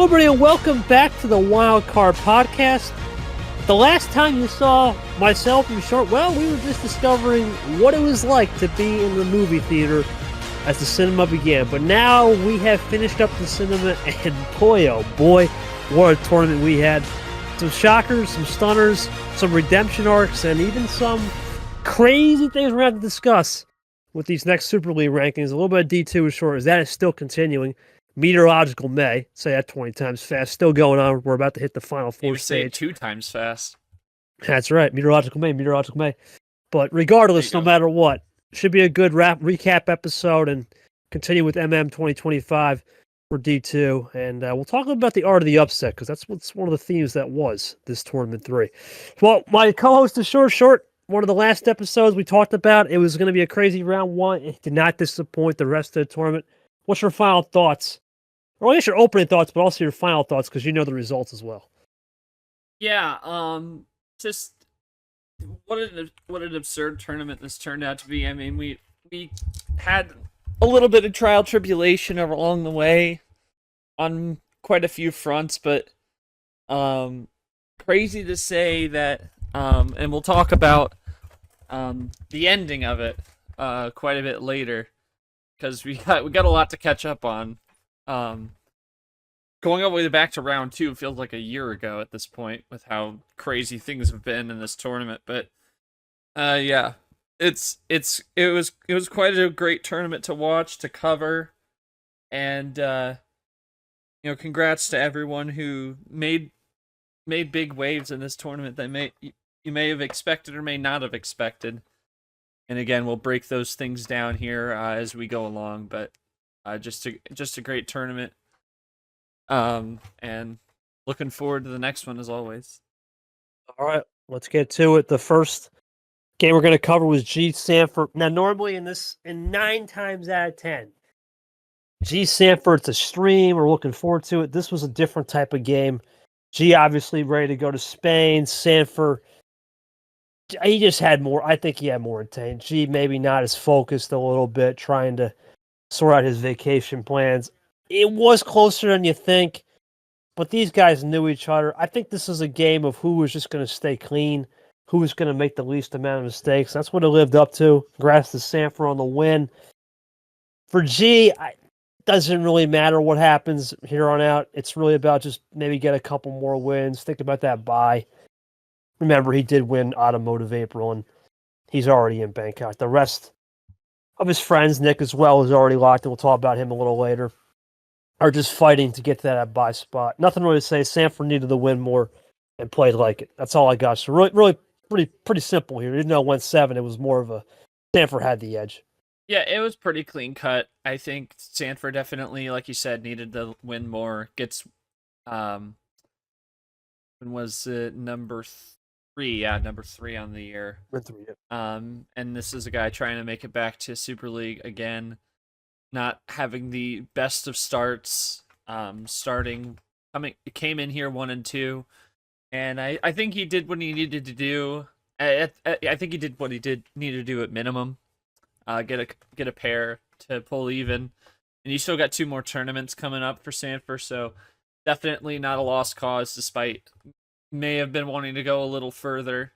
Everybody, and welcome back to the WildCard podcast. The last time you saw myself and Short, well, we were just discovering what it was like to be in the movie theater as the cinema began. But now we have finished up the cinema, and boy, oh boy, what a tournament we had. Some shockers, some stunners, some redemption arcs, and even some crazy things we're going to have to discuss with these next Super League rankings. A little bit of D2 is short, as that is still continuing. Meteorological May, say that 20 times fast, still going on. We're about to hit the final four stage. Say it 2 times fast. That's right, Meteorological May. But regardless, no matter what, should be a good recap episode and continue with MM 2025 for D2. And we'll talk about the Art of the Upset, because that's one of the themes that was this Tournament 3. Well, my co-host is Short. One of the last episodes we talked about, it was going to be a crazy round one. It did not disappoint the rest of the tournament. What's your final thoughts? Or I guess your opening thoughts, but also your final thoughts, because you know the results as well. Yeah, just what an absurd tournament this turned out to be. I mean, we had a little bit of trial tribulation along the way on quite a few fronts, but crazy to say that, and we'll talk about the ending of it quite a bit later, because we got a lot to catch up on. Going all the way back to round 2 feels like a year ago at this point with how crazy things have been in this tournament. But yeah, it was quite a great tournament to watch, to cover, and congrats to everyone who made big waves in this tournament that you may have expected or may not have expected. And again, we'll break those things down here as we go along. But just a great tournament. And looking forward to the next one as always. All right, let's get to it. The first game we're going to cover was G Sanford. Now, normally in 9 times out of 10, G Sanford's a stream. We're looking forward to it. This was a different type of game. G obviously ready to go to Spain. Sanford, he just had more. I think he had more intent. G maybe not as focused a little bit, trying to sort out his vacation plans. It was closer than you think, but these guys knew each other. I think this is a game of who was just going to stay clean, who was going to make the least amount of mistakes. That's what it lived up to. Congrats to Sanford on the win. For G, it doesn't really matter what happens here on out. It's really about just maybe get a couple more wins. Think about that bye. Remember, he did win Automotive April, and he's already in Bangkok. The rest of his friends, Nick as well, is already locked, and we'll talk about him a little later, are just fighting to get to that bye spot. Nothing really to say. Sanford needed to win more and played like it. That's all I got. So really pretty simple here. Even though it went 7, it was more of a Sanford had the edge. Yeah, it was pretty clean cut. I think Sanford definitely, like you said, needed to win more. Gets when was it number 3? Yeah, number 3 on the year. And this is a guy trying to make it back to Super League again. Not having the best of starts, came in here 1 and 2, and I think he did what he needed to do. I think he did what he need to do at minimum. Get a pair to pull even, and you still got 2 more tournaments coming up for Sanford, so definitely not a lost cause. Despite may have been wanting to go a little further.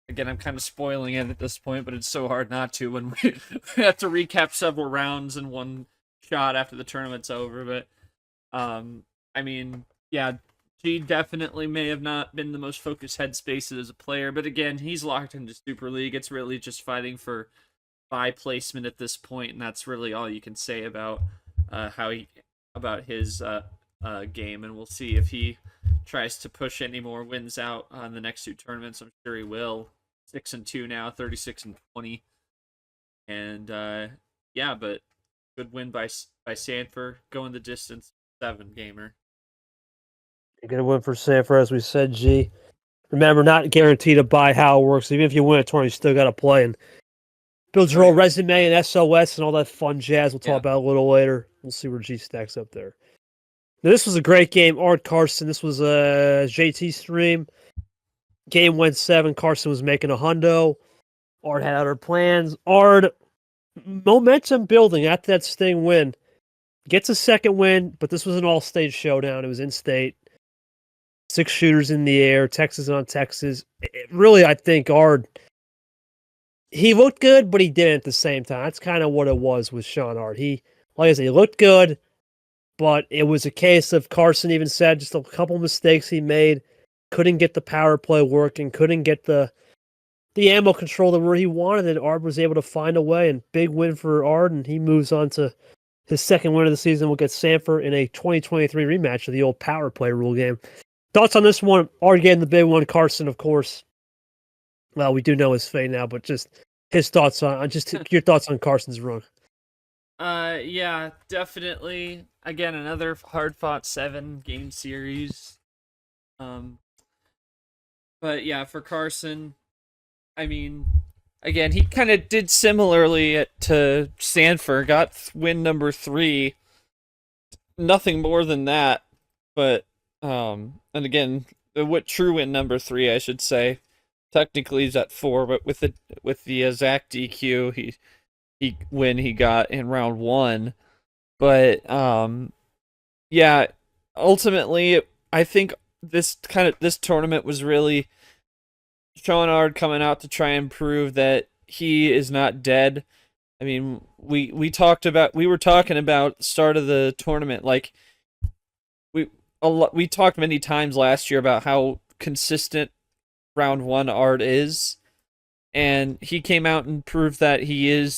Again, I'm kind of spoiling it at this point, but it's so hard not to when we have to recap several rounds in one shot after the tournament's over. But, I mean, yeah, G definitely may have not been the most focused headspace as a player. But again, he's locked into Super League. It's really just fighting for bye placement at this point, and that's really all you can say about his game. And we'll see if he tries to push any more wins out on the next 2 tournaments. I'm sure he will. 6 and 2 now, 36 and 20, and yeah, but good win by Sanford, going the distance. 7 gamer. You're gonna win for Sanford, as we said. G, remember, not guaranteed to buy how it works. Even if you win a tournament, you still got to play and build your own resume and SOS and all that fun jazz. We'll talk about a little later. We'll see where G stacks up there. Now, this was a great game. Art Carson. This was a JT stream. Game went 7. Carson was making a hundo. Art had other plans. Art, momentum building after that Sting win. Gets a second win, but this was an all-state showdown. It was in-state. 6 shooters in the air, Texas on Texas. Really, I think Ard, he looked good, but he didn't at the same time. That's kind of what it was with Sean Ard. Like I said, he looked good, but it was a case of Carson even said just a couple mistakes he made. Couldn't get the power play working, couldn't get the ammo control to where he wanted it. Ard was able to find a way, and big win for Ard, and he moves on to his second win of the season. Will get Sanford in a 2023 rematch of the old power play rule game. Thoughts on this one? Ard getting the big one. Carson, of course. Well, we do know his fate now, but just his thoughts on your thoughts on Carson's run. Yeah, definitely. Again, another hard-fought 7-game series. But yeah, for Carson, I mean, again, he kind of did similarly to Sanford. Got win number 3. Nothing more than that, but and again, what true win number 3, I should say. Technically, he's at 4, but with the Zach DQ, he got in round 1. But yeah, ultimately, I think this tournament was really Sean Ard coming out to try and prove that he is not dead. I mean, we were talking about the start of the tournament, like we talked many times last year about how consistent round 1 Ard is, and he came out and proved that he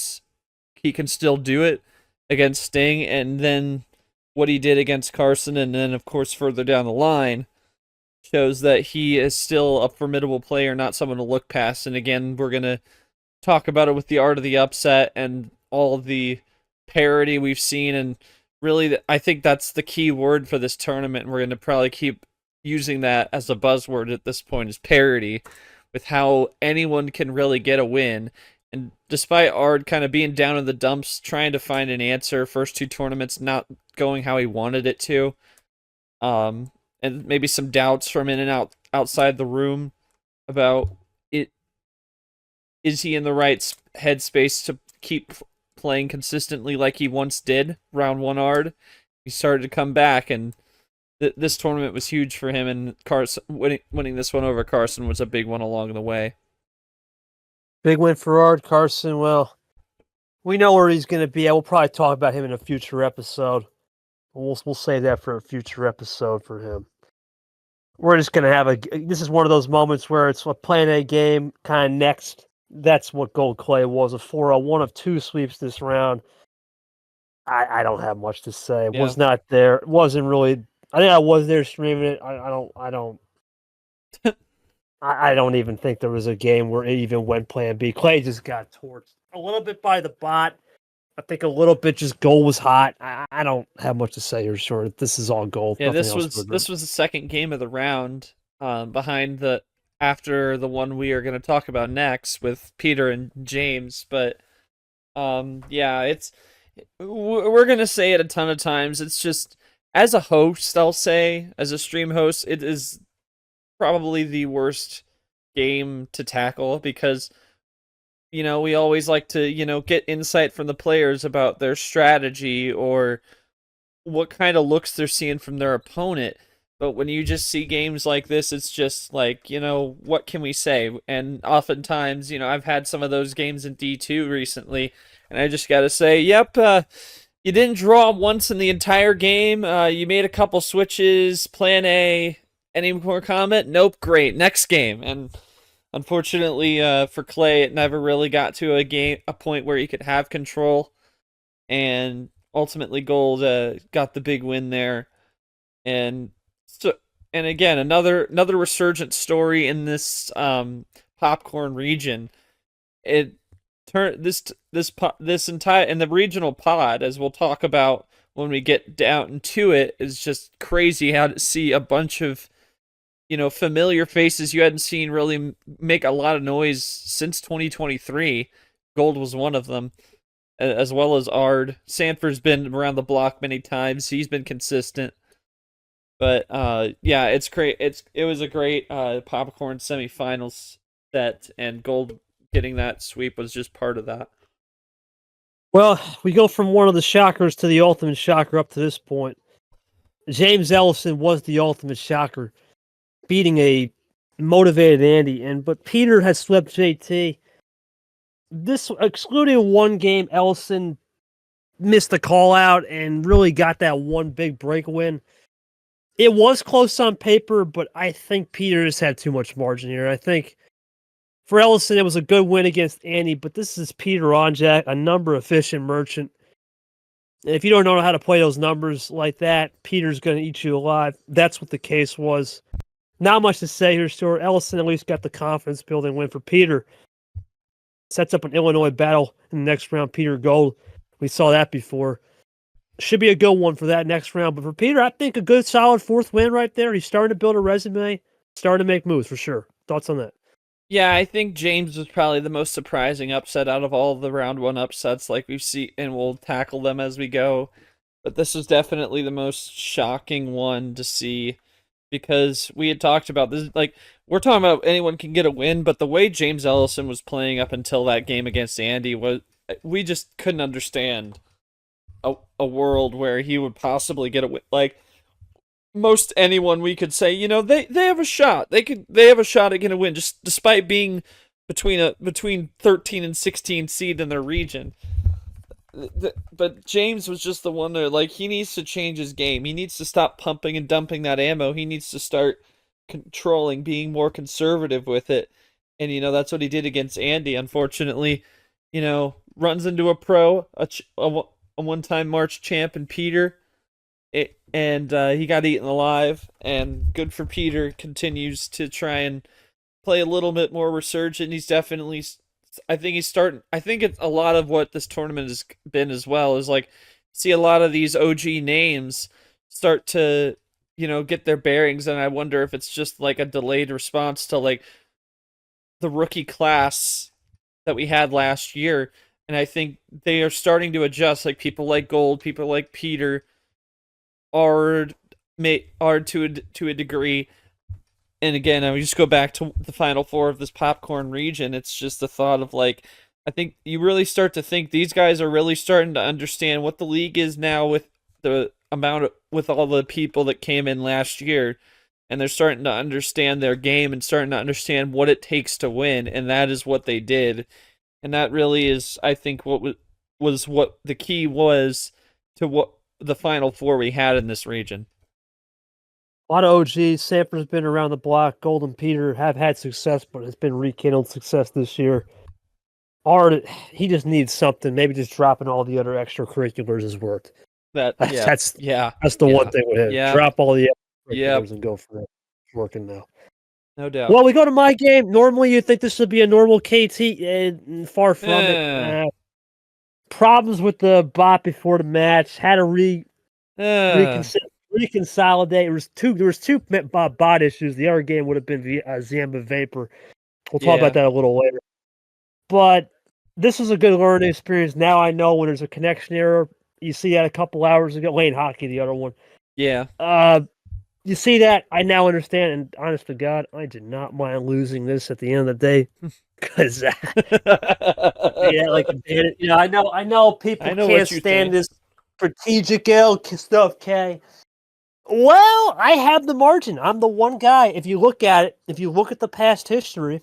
can still do it against Sting, and then what he did against Carson, and then of course further down the line shows that he is still a formidable player, not someone to look past. And again, we're gonna talk about it with the Art of the Upset and all of the parity we've seen, and really, I think that's the key word for this tournament. And we're gonna probably keep using that as a buzzword at this point, is parity, with how anyone can really get a win. And despite Ard kind of being down in the dumps, trying to find an answer, first 2 tournaments not going how he wanted it to, and maybe some doubts from in and outside the room about it. Is he in the right headspace to keep playing consistently like he once did? Round 1 Ard, he started to come back, and this tournament was huge for him. And Carson winning this one over Carson was a big one along the way. Big win for Ard. Carson, well, we know where he's going to be. We'll probably talk about him in a future episode. We'll save that for a future episode for him. We're just going to have this is one of those moments where it's a plan A game kind of next. That's what Gold Clay was, a 4-0, 1 of 2 sweeps this round. I don't have much to say. Yeah. Was not there. It wasn't really. I think I was there streaming it. I don't even think there was a game where it even went plan B. Clay just got torched a little bit by the bot. I think a little bit just Gold was hot. I don't have much to say here, short. This is all Gold. Yeah, this was the second game of the round, behind after the one we are going to talk about next with Peter and James. But yeah, we're going to say it a ton of times. It's just, as a host, I'll say, as a stream host, it is probably the worst game to tackle, because we always like to get insight from the players about their strategy or what kind of looks they're seeing from their opponent. But when you just see games like this, it's just like, what can we say? And oftentimes, I've had some of those games in D2 recently, and I just got to say, yep, you didn't draw once in the entire game. You made a couple switches, plan A. Any more comment? Nope, great. Next game. And unfortunately for Clay, it never really got to a point where he could have control. And ultimately, Gold got the big win there. And again, another resurgent story in this popcorn region. It turned this entire, and the regional pod, as we'll talk about when we get down to it, is just crazy how to see a bunch of familiar faces you hadn't seen really make a lot of noise since 2023. Gold was one of them, as well as Ard. Sanford's been around the block many times. He's been consistent. But yeah, it's great. It was a great popcorn semifinals set, and Gold getting that sweep was just part of that. Well, we go from one of the shockers to the ultimate shocker up to this point. James Ellison was the ultimate shocker, beating a motivated Andy. But Peter has swept JT. This, excluding one game, Ellison missed the call out and really got that one big break win. It was close on paper, but I think Peter just had too much margin here. I think for Ellison, it was a good win against Andy, but this is Peter Onjak, a number efficient merchant. And if you don't know how to play those numbers like that, Peter's going to eat you alive. That's what the case was. Not much to say here, Stuart. Ellison at least got the confidence building win for Peter. Sets up an Illinois battle in the next round. Peter Gold. We saw that before. Should be a good one for that next round. But for Peter, I think a good solid fourth win right there. He's starting to build a resume, starting to make moves for sure. Thoughts on that? Yeah, I think James was probably the most surprising upset out of all the round one upsets like we see, and we'll tackle them as we go. But this was definitely the most shocking one to see, because we had talked about this, like, we're talking about anyone can get a win, but the way James Ellison was playing up until that game against Andy was, we just couldn't understand a world where he would possibly get a win. Like, most anyone we could say, you know, they have a shot. They have a shot at getting a win, just despite being between 13 and 16 seed in their region. But James was just the one that, like, he needs to change his game. He needs to stop pumping and dumping that ammo. He needs to start controlling, being more conservative with it. And, you know, that's what he did against Andy. Unfortunately, you know, runs into a pro, a one-time March champ in Peter. And he got eaten alive. And good for Peter. Continues to try and play a little bit more resurgent. He's definitely... I think he's starting. I think it's a lot of what this tournament has been as well is, like, see a lot of these OG names start to, you know, get their bearings, and I wonder if it's just like a delayed response to, like, the rookie class that we had last year. And I think they are starting to adjust. Like, people like Gold, people like Peter are to a degree. And again, I would just go back to the Final Four of this popcorn region. It's just the thought of, like, I think you really start to think these guys are really starting to understand what the league is now with the amount of, with all the people that came in last year. And they're starting to understand their game and starting to understand what it takes to win. And that is what they did. And that really is, I think, what was what the key was to what the Final Four we had in this region. A lot of OGs. Sanford's been around the block. Golden Peter have had success, but it's been rekindled success this year. Art, he just needs something. Maybe just dropping all the other extracurriculars has worked. That's the one thing with him. Yeah. Drop all the extracurriculars and go for it. It's working now. No doubt. Well, we go to my game. Normally, you'd think this would be a normal KT, and far from it. Problems with the bot before the match. Had to reconsolidate. There was two bot issues. The other game would have been Zamba Vapor. We'll talk about that a little later. But this was a good learning experience. Now I know when there's a connection error. You see that a couple hours ago. Lane Hockey, the other one. Yeah. You see that? I now understand. And honest to God, I did not mind losing this at the end of the day. Because I know people can't stand this strategic stuff, K. Well, I have the margin. I'm the one guy. If you look at it, if you look at the past history,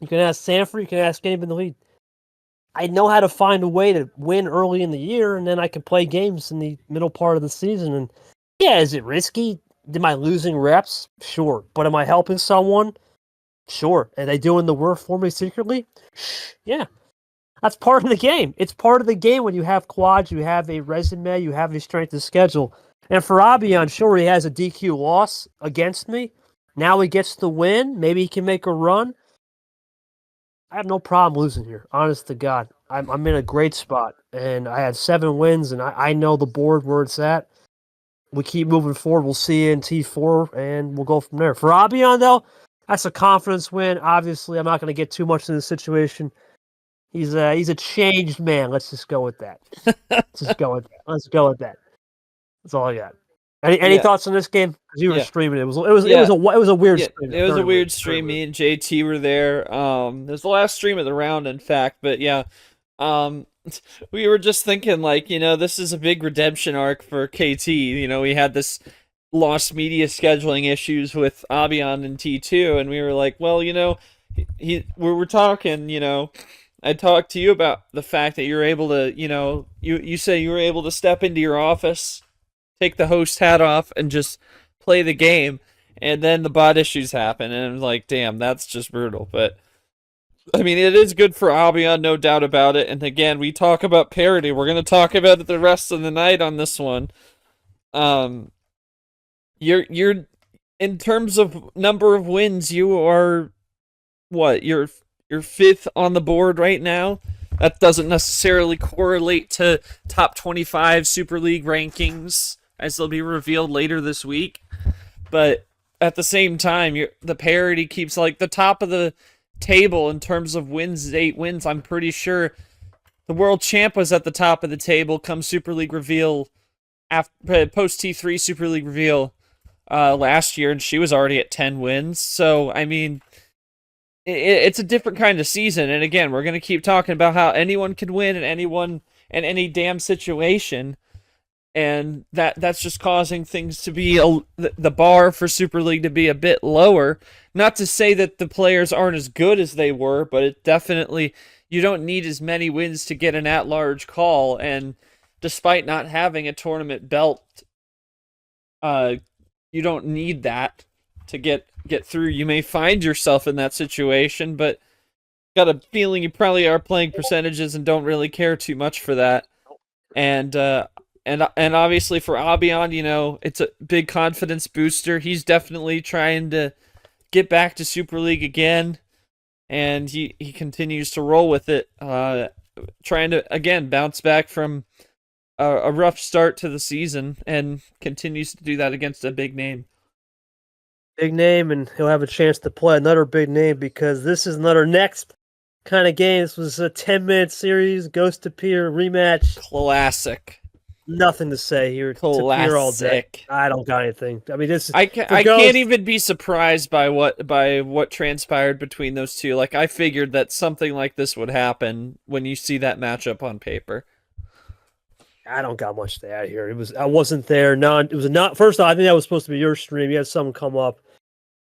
you can ask Sanford, you can ask anybody in the league. I know how to find a way to win early in the year, and then I can play games in the middle part of the season. And yeah, is it risky? Am I losing reps? Sure. But am I helping someone? Sure. Are they doing the work for me secretly? Yeah. That's part of the game. It's part of the game when you have quads, you have a resume, you have a strength of schedule. And for Abian, sure, he has a DQ loss against me. Now he gets the win. Maybe he can make a run. I have no problem losing here, honest to God. I'm in a great spot. And I had 7 wins, and I know the board where it's at. We keep moving forward. We'll see you in T4, and we'll go from there. For Abian, though, that's a confidence win. Obviously, I'm not going to get too much in the situation. He's a changed man. Let's just go with that. Let's go with that. That's all I got. Any thoughts on this game? Because you were streaming it. It was a weird stream. It was a weird stream. Me and JT were there. It was the last stream of the round, in fact. But yeah, we were just thinking, like, this is a big redemption arc for KT. We had this lost media scheduling issues with Abion and T2, and we were like, well, we were talking, I talked to you about the fact that you're able to, you say you were able to step into your office, take the host hat off, and just play the game, and then the bot issues happen, and I'm like, damn, that's just brutal. But I mean, it is good for Albion, no doubt about it. And again, we talk about parity. We're gonna talk about it the rest of the night on this one. You're in terms of number of wins, you are what? You're fifth on the board right now. That doesn't necessarily correlate to top 25 Super League rankings, as they'll be revealed later this week. But at the same time, the parity keeps like the top of the table in terms of wins, 8 wins. I'm pretty sure the world champ was at the top of the table come Super League reveal, after post T3 Super League reveal last year, and she was already at 10 wins. So I mean, it's a different kind of season. And again, we're gonna keep talking about how anyone can win and anyone in any damn situation. And that's just causing things to be the bar for Super League to be a bit lower. Not to say that the players aren't as good as they were, but it definitely, you don't need as many wins to get an at-large call. And despite not having a tournament belt, you don't need that to get through. You may find yourself in that situation, but got a feeling you probably are playing percentages and don't really care too much for that. And obviously for Abion, it's a big confidence booster. He's definitely trying to get back to Super League again, and he continues to roll with it, trying to, again, bounce back from a rough start to the season, and continues to do that against a big name. Big name, and he'll have a chance to play another big name, because this is another next kind of game. This was a 10-minute series, Ghost to Pier rematch. Classic. Nothing to say here. Classic. All day. I don't got anything. I mean, this is. I can't even be surprised by what transpired between those two. Like, I figured that something like this would happen when you see that matchup on paper. I don't got much to add here. I wasn't there. It was not. First off, I think that was supposed to be your stream. You had something come up.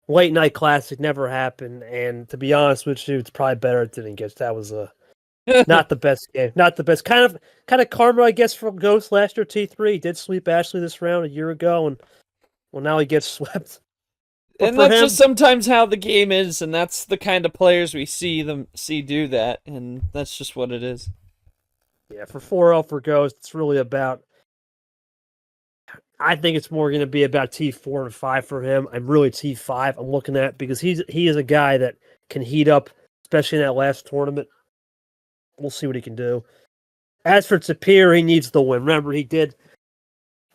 Late night classic never happened, and to be honest with you, it's probably better it didn't get. That was not the best game. Not the best. Kind of karma, I guess, from Ghost last year. T3 he did sweep Ashley this round a year ago, and well, now he gets swept. And that's just sometimes how the game is, and that's the kind of players we see do that, and that's just what it is. Yeah, for 4L for Ghost, it's really about. I think it's more going to be about T4 and 5 for him. I'm really T5. I'm looking at because he is a guy that can heat up, especially in that last tournament. We'll see what he can do. As for Tapir, he needs the win. Remember, he didn't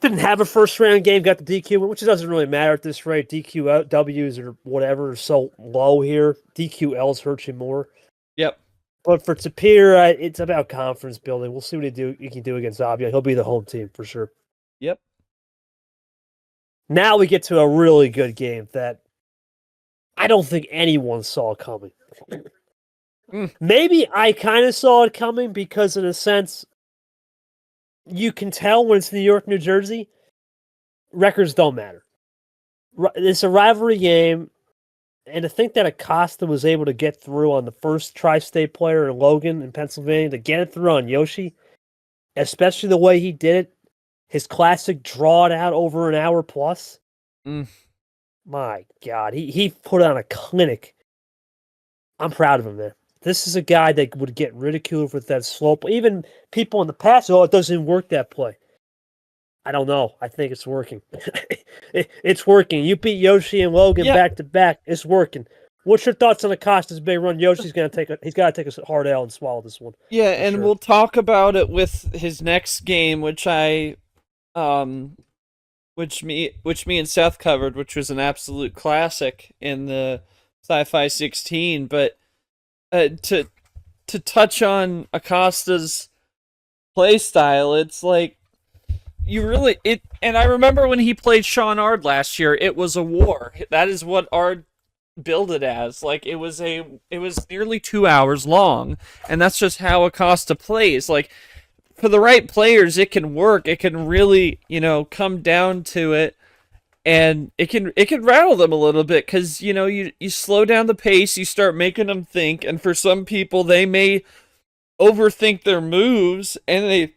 have a first round game, got the DQ win, which doesn't really matter at this rate. DQWs or whatever are so low here. DQLs hurt you more. Yep. But for Tapir, it's about confidence building. We'll see what he can do against Zabia. He'll be the home team for sure. Yep. Now we get to a really good game that I don't think anyone saw coming. Maybe I kind of saw it coming because, in a sense, you can tell when it's New York, New Jersey, records don't matter. It's a rivalry game, and to think that Acosta was able to get through on the first tri-state player in Logan in Pennsylvania, to get it through on Yoshi, especially the way he did it, his classic draw it out over an hour plus. My God, he put on a clinic. I'm proud of him, man. This is a guy that would get ridiculed with that slope. Even people in the past, it doesn't work that play. I don't know. I think it's working. It's working. You beat Yoshi and Logan back to back. It's working. What's your thoughts on Acosta's big run? Yoshi's he's got to take a hard L and swallow this one. Yeah, and we'll talk about it with his next game, which me and Seth covered, which was an absolute classic in the Sci-Fi 16. But to touch on Acosta's play style, it's like and I remember when he played Sean Ard last year, it was a war. That is what Ard build it as. Like, it was nearly 2 hours long, and that's just how Acosta plays. Like, for the right players, it can work. It can really, come down to it, and it can rattle them a little bit because you slow down the pace, you start making them think, and for some people, they may overthink their moves, and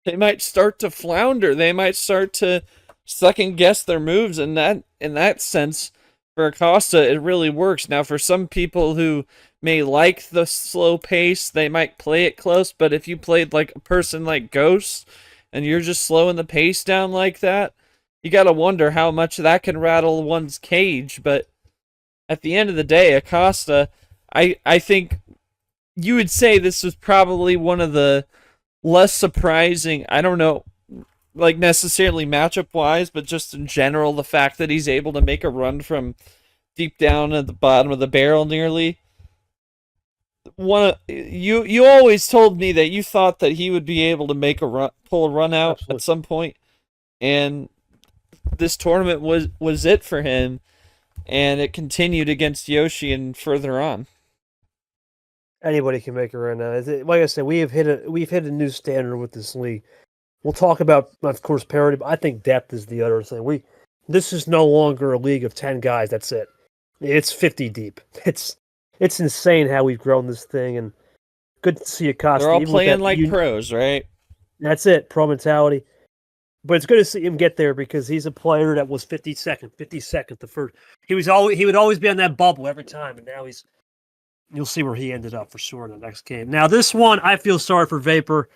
they might start to flounder. They might start to second guess their moves, and in that sense, for Acosta, it really works. Now, for some people who may like the slow pace, they might play it close, but if you played like a person like Ghost and you're just slowing the pace down like that, you gotta wonder how much that can rattle one's cage. But at the end of the day, Acosta, I think you would say this was probably one of the less surprising, I don't know, like necessarily matchup wise, but just in general, the fact that he's able to make a run from deep down at the bottom of the barrel nearly. You always told me that you thought that he would be able to make a run, pull a run out Absolutely. at some point, and this tournament was it for him, and it continued against Yoshi and further on. Anybody can make it right now. Like I said, we've hit a new standard with this league. We'll talk about, of course, parity, but I think depth is the other thing. This is no longer a league of 10 guys. That's it. It's 50 deep. It's insane how we've grown this thing, and good to see Acosta. They're all playing like pros, right? That's it, pro mentality. But it's good to see him get there because he's a player that was 52nd, the first. He would always be on that bubble every time, and now you'll see where he ended up for sure in the next game. Now, this one, I feel sorry for Vapor.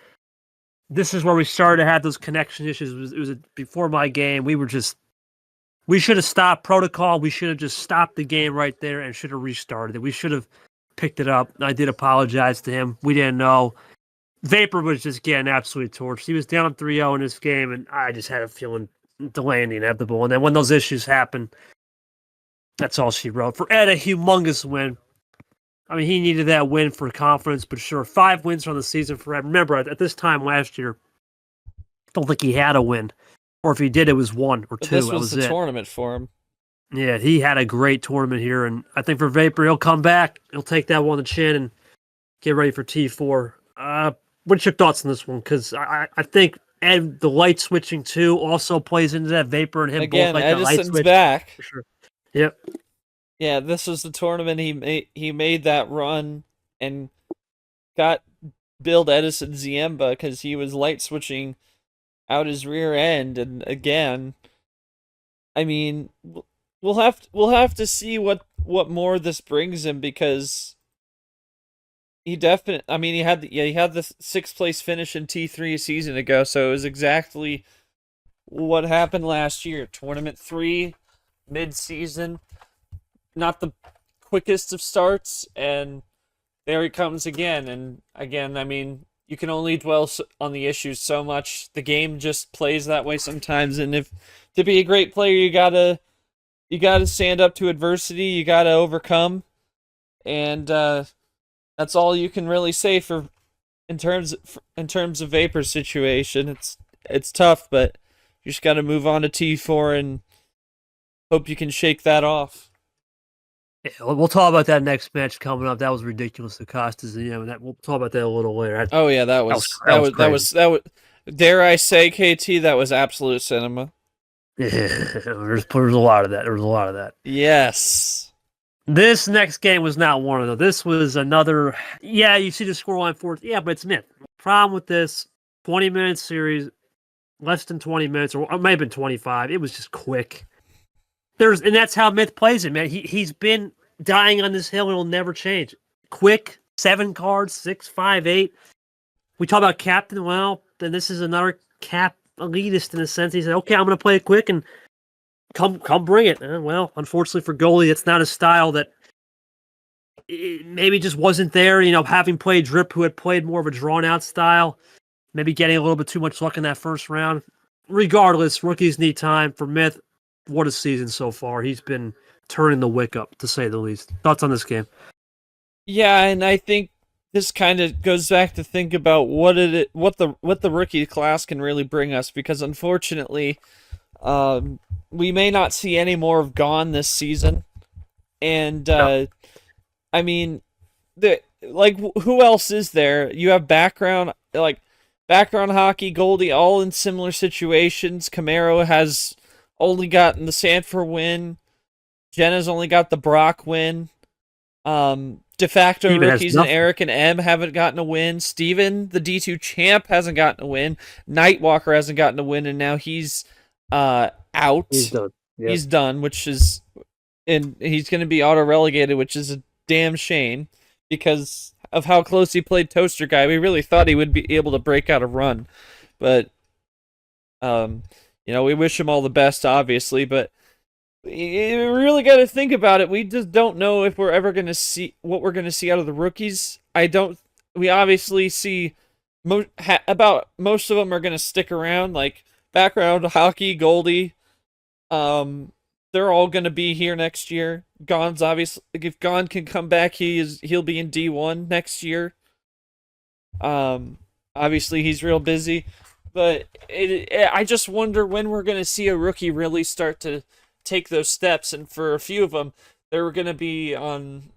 This is where we started to have those connection issues. It was before my game. We should have stopped protocol. We should have just stopped the game right there and should have restarted it. We should have picked it up. I did apologize to him. We didn't know. Vapor was just getting absolutely torched. He was down 3-0 in this game, and I just had a feeling delaying the inevitable. And then when those issues happen, that's all she wrote. For Ed, a humongous win. I mean, he needed that win for confidence, but sure, 5 wins from the season for Ed. Remember, at this time last year, I don't think he had a win. Or if he did, it was 1 or 2. This was that the was tournament for him. Yeah, he had a great tournament here, and I think for Vapor, he'll come back. He'll take that one on the chin and get ready for T4. What's your thoughts on this one? Because I think Ed, the light switching too also plays into that. Vapor and him Again, both like the light Edison's switch. back. For sure. Yep. Yeah, this was the tournament he made that run and got Build Edison Ziemba because he was light switching out his rear end, and again, I mean, we'll have to see what more this brings him because he definitely. I mean, he had the 6th place finish in T3 a season ago, so it was exactly what happened last year. Tournament 3, mid-season, not the quickest of starts, and there he comes again. And again, I mean, you can only dwell on the issues so much. The game just plays that way sometimes, and if to be a great player, you gotta stand up to adversity. You gotta overcome, and that's all you can really say for in terms of Vapor's situation. It's tough, but you just gotta move on to T4 and hope you can shake that off. Yeah, we'll talk about that next match coming up. That was ridiculous. The Costas, we'll talk about that a little later. Oh yeah, that was dare I say, KT, that was absolute cinema. Yeah, there's a lot of that. There was a lot of that. Yes. This next game was not one of them. This was another. Yeah, you see the scoreline for it. Yeah, but it's Myth. Problem with this 20-minute series, less than 20 minutes, or it may have been 25. It was just quick. And that's how Myth plays it, man. He's been dying on this hill and will never change. Quick, 7 cards, 6, 5, 8. We talk about captain. Well, then this is another cap elitist in a sense. He said, "Okay, I'm going to play it quick and come bring it." Well, unfortunately for goalie, it's not a style that maybe just wasn't there. Having played Drip, who had played more of a drawn-out style, maybe getting a little bit too much luck in that first round. Regardless, rookies need time. For Myth, what a season so far. He's been turning the wick up, to say the least. Thoughts on this game? Yeah, and I think this kind of goes back to think about what the rookie class can really bring us, because unfortunately, we may not see any more of Gone this season, And No. I mean, who else is there? You have background hockey, Goldie, all in similar situations. Camaro has only gotten the Sanford win. Jenna's only got the Brock win. De facto Steven has rookies and nothing. Eric and M haven't gotten a win. Steven, the D2 champ, hasn't gotten a win. Nightwalker hasn't gotten a win, and now he's out. He's done. Yep. He's done, and he's going to be auto relegated, which is a damn shame because of how close he played Toaster Guy. We really thought he would be able to break out a run, but we wish him all the best, obviously, but you really got to think about it. We just don't know if we're ever going to see what we're going to see out of the rookies. We obviously see about most of them are going to stick around, like background hockey, Goldie. They're all going to be here next year. Gon's obviously, if Gon can come back, he'll be in D1 next year. Obviously he's real busy, but I just wonder when we're going to see a rookie really start to take those steps. And for a few of them, they're going to be on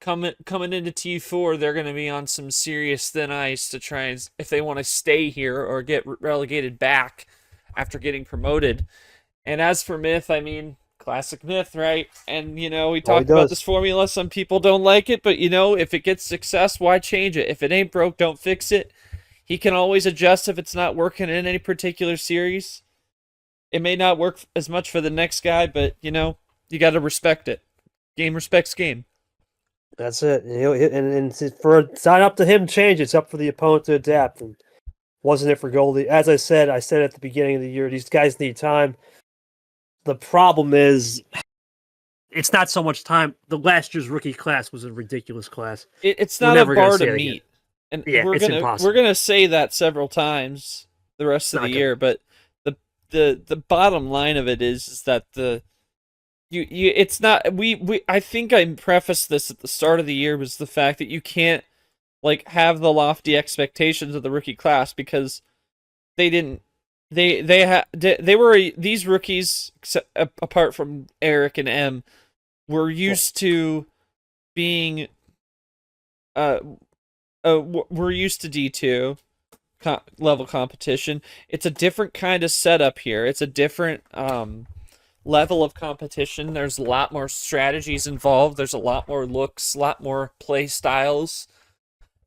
coming into T4. They're going to be on some serious thin ice to try and if they want to stay here or get relegated back after getting promoted. And as for Myth, I mean, classic Myth, right? And we talk about this formula. Some people don't like it, but if it gets success, why change it? If it ain't broke, don't fix it. He can always adjust if it's not working in any particular series. It may not work as much for the next guy, but you got to respect it. Game respects game. That's it. And it's not up to him to change. It's up for the opponent to adapt. And wasn't it for Goldie? As I said at the beginning of the year, these guys need time. The problem is, it's not so much time. The last year's rookie class was a ridiculous class. It's not a bar to meet. And it's impossible. We're gonna say that several times the rest of the year, but the bottom line of it is that it's not I think I prefaced this at the start of the year was the fact that you can't have the lofty expectations of the rookie class because they didn't they were these rookies apart from Eric and M were used to being we're used to D2 level competition. It's a different kind of setup here. It's a different level of competition. There's a lot more strategies involved. There's a lot more looks, a lot more play styles,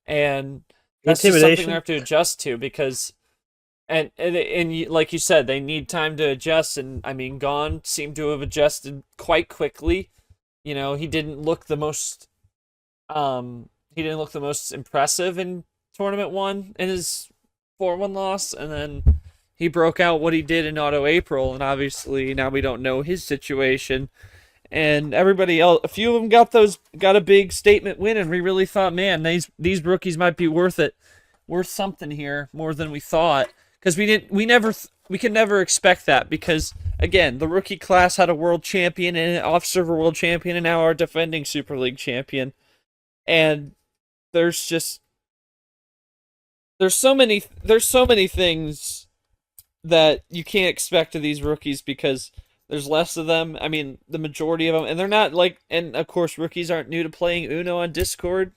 and that's just something they have to adjust to because, and like you said, they need time to adjust. And I mean, Gon seemed to have adjusted quite quickly. He didn't look the most impressive in Tournament 1 in his 4-1 loss, and then he broke out what he did in Auto April, and obviously now we don't know his situation. And everybody else, a few of them got a big statement win, and we really thought, man, these rookies might be worth something here more than we thought, because we can never expect that, because again, the rookie class had a world champion and an off-server world champion, and now our defending Super League champion, and there's so many things that you can't expect of these rookies because there's less of them. I mean, the majority of them, and they're not and of course, rookies aren't new to playing Uno on Discord,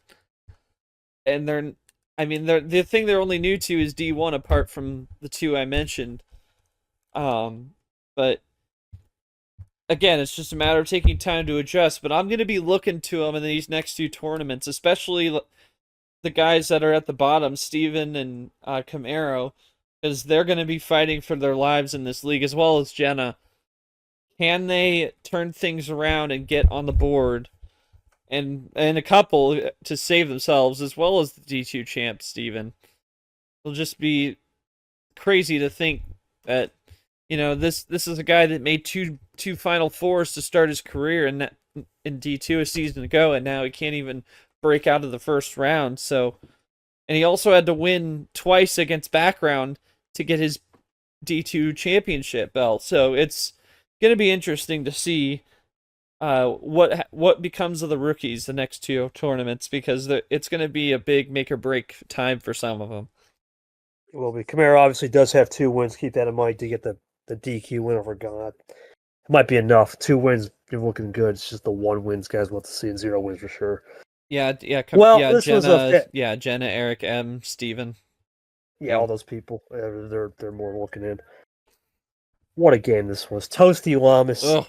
and the thing they're only new to is D1, apart from the two I mentioned. But again, it's just a matter of taking time to adjust. But I'm going to be looking to them in these next two tournaments, especially the guys that are at the bottom, Steven and Camaro, because they're going to be fighting for their lives in this league, as well as Jenna. Can they turn things around and get on the board, and a couple to save themselves, as well as the D2 champ, Steven? It'll just be crazy to think that, this is a guy that made two Final Fours to start his career in D2 a season ago, and now he can't even break out of the first round. So, and he also had to win twice against background to get his D2 championship belt. So it's going to be interesting to see what becomes of the rookies the next two tournaments, because it's going to be a big make or break time for some of them. Well, Camaro obviously does have 2 wins. Keep that in mind to get the DQ win over Gon. It might be enough. 2 wins You're looking good. It's just the 1 wins guys want to see, and 0 wins for sure. Yeah, Well, yeah, this was a Jenna, Eric M, Steven. yeah, all those people. They're more looking in. What a game this was. Toasty Lamas. Ugh.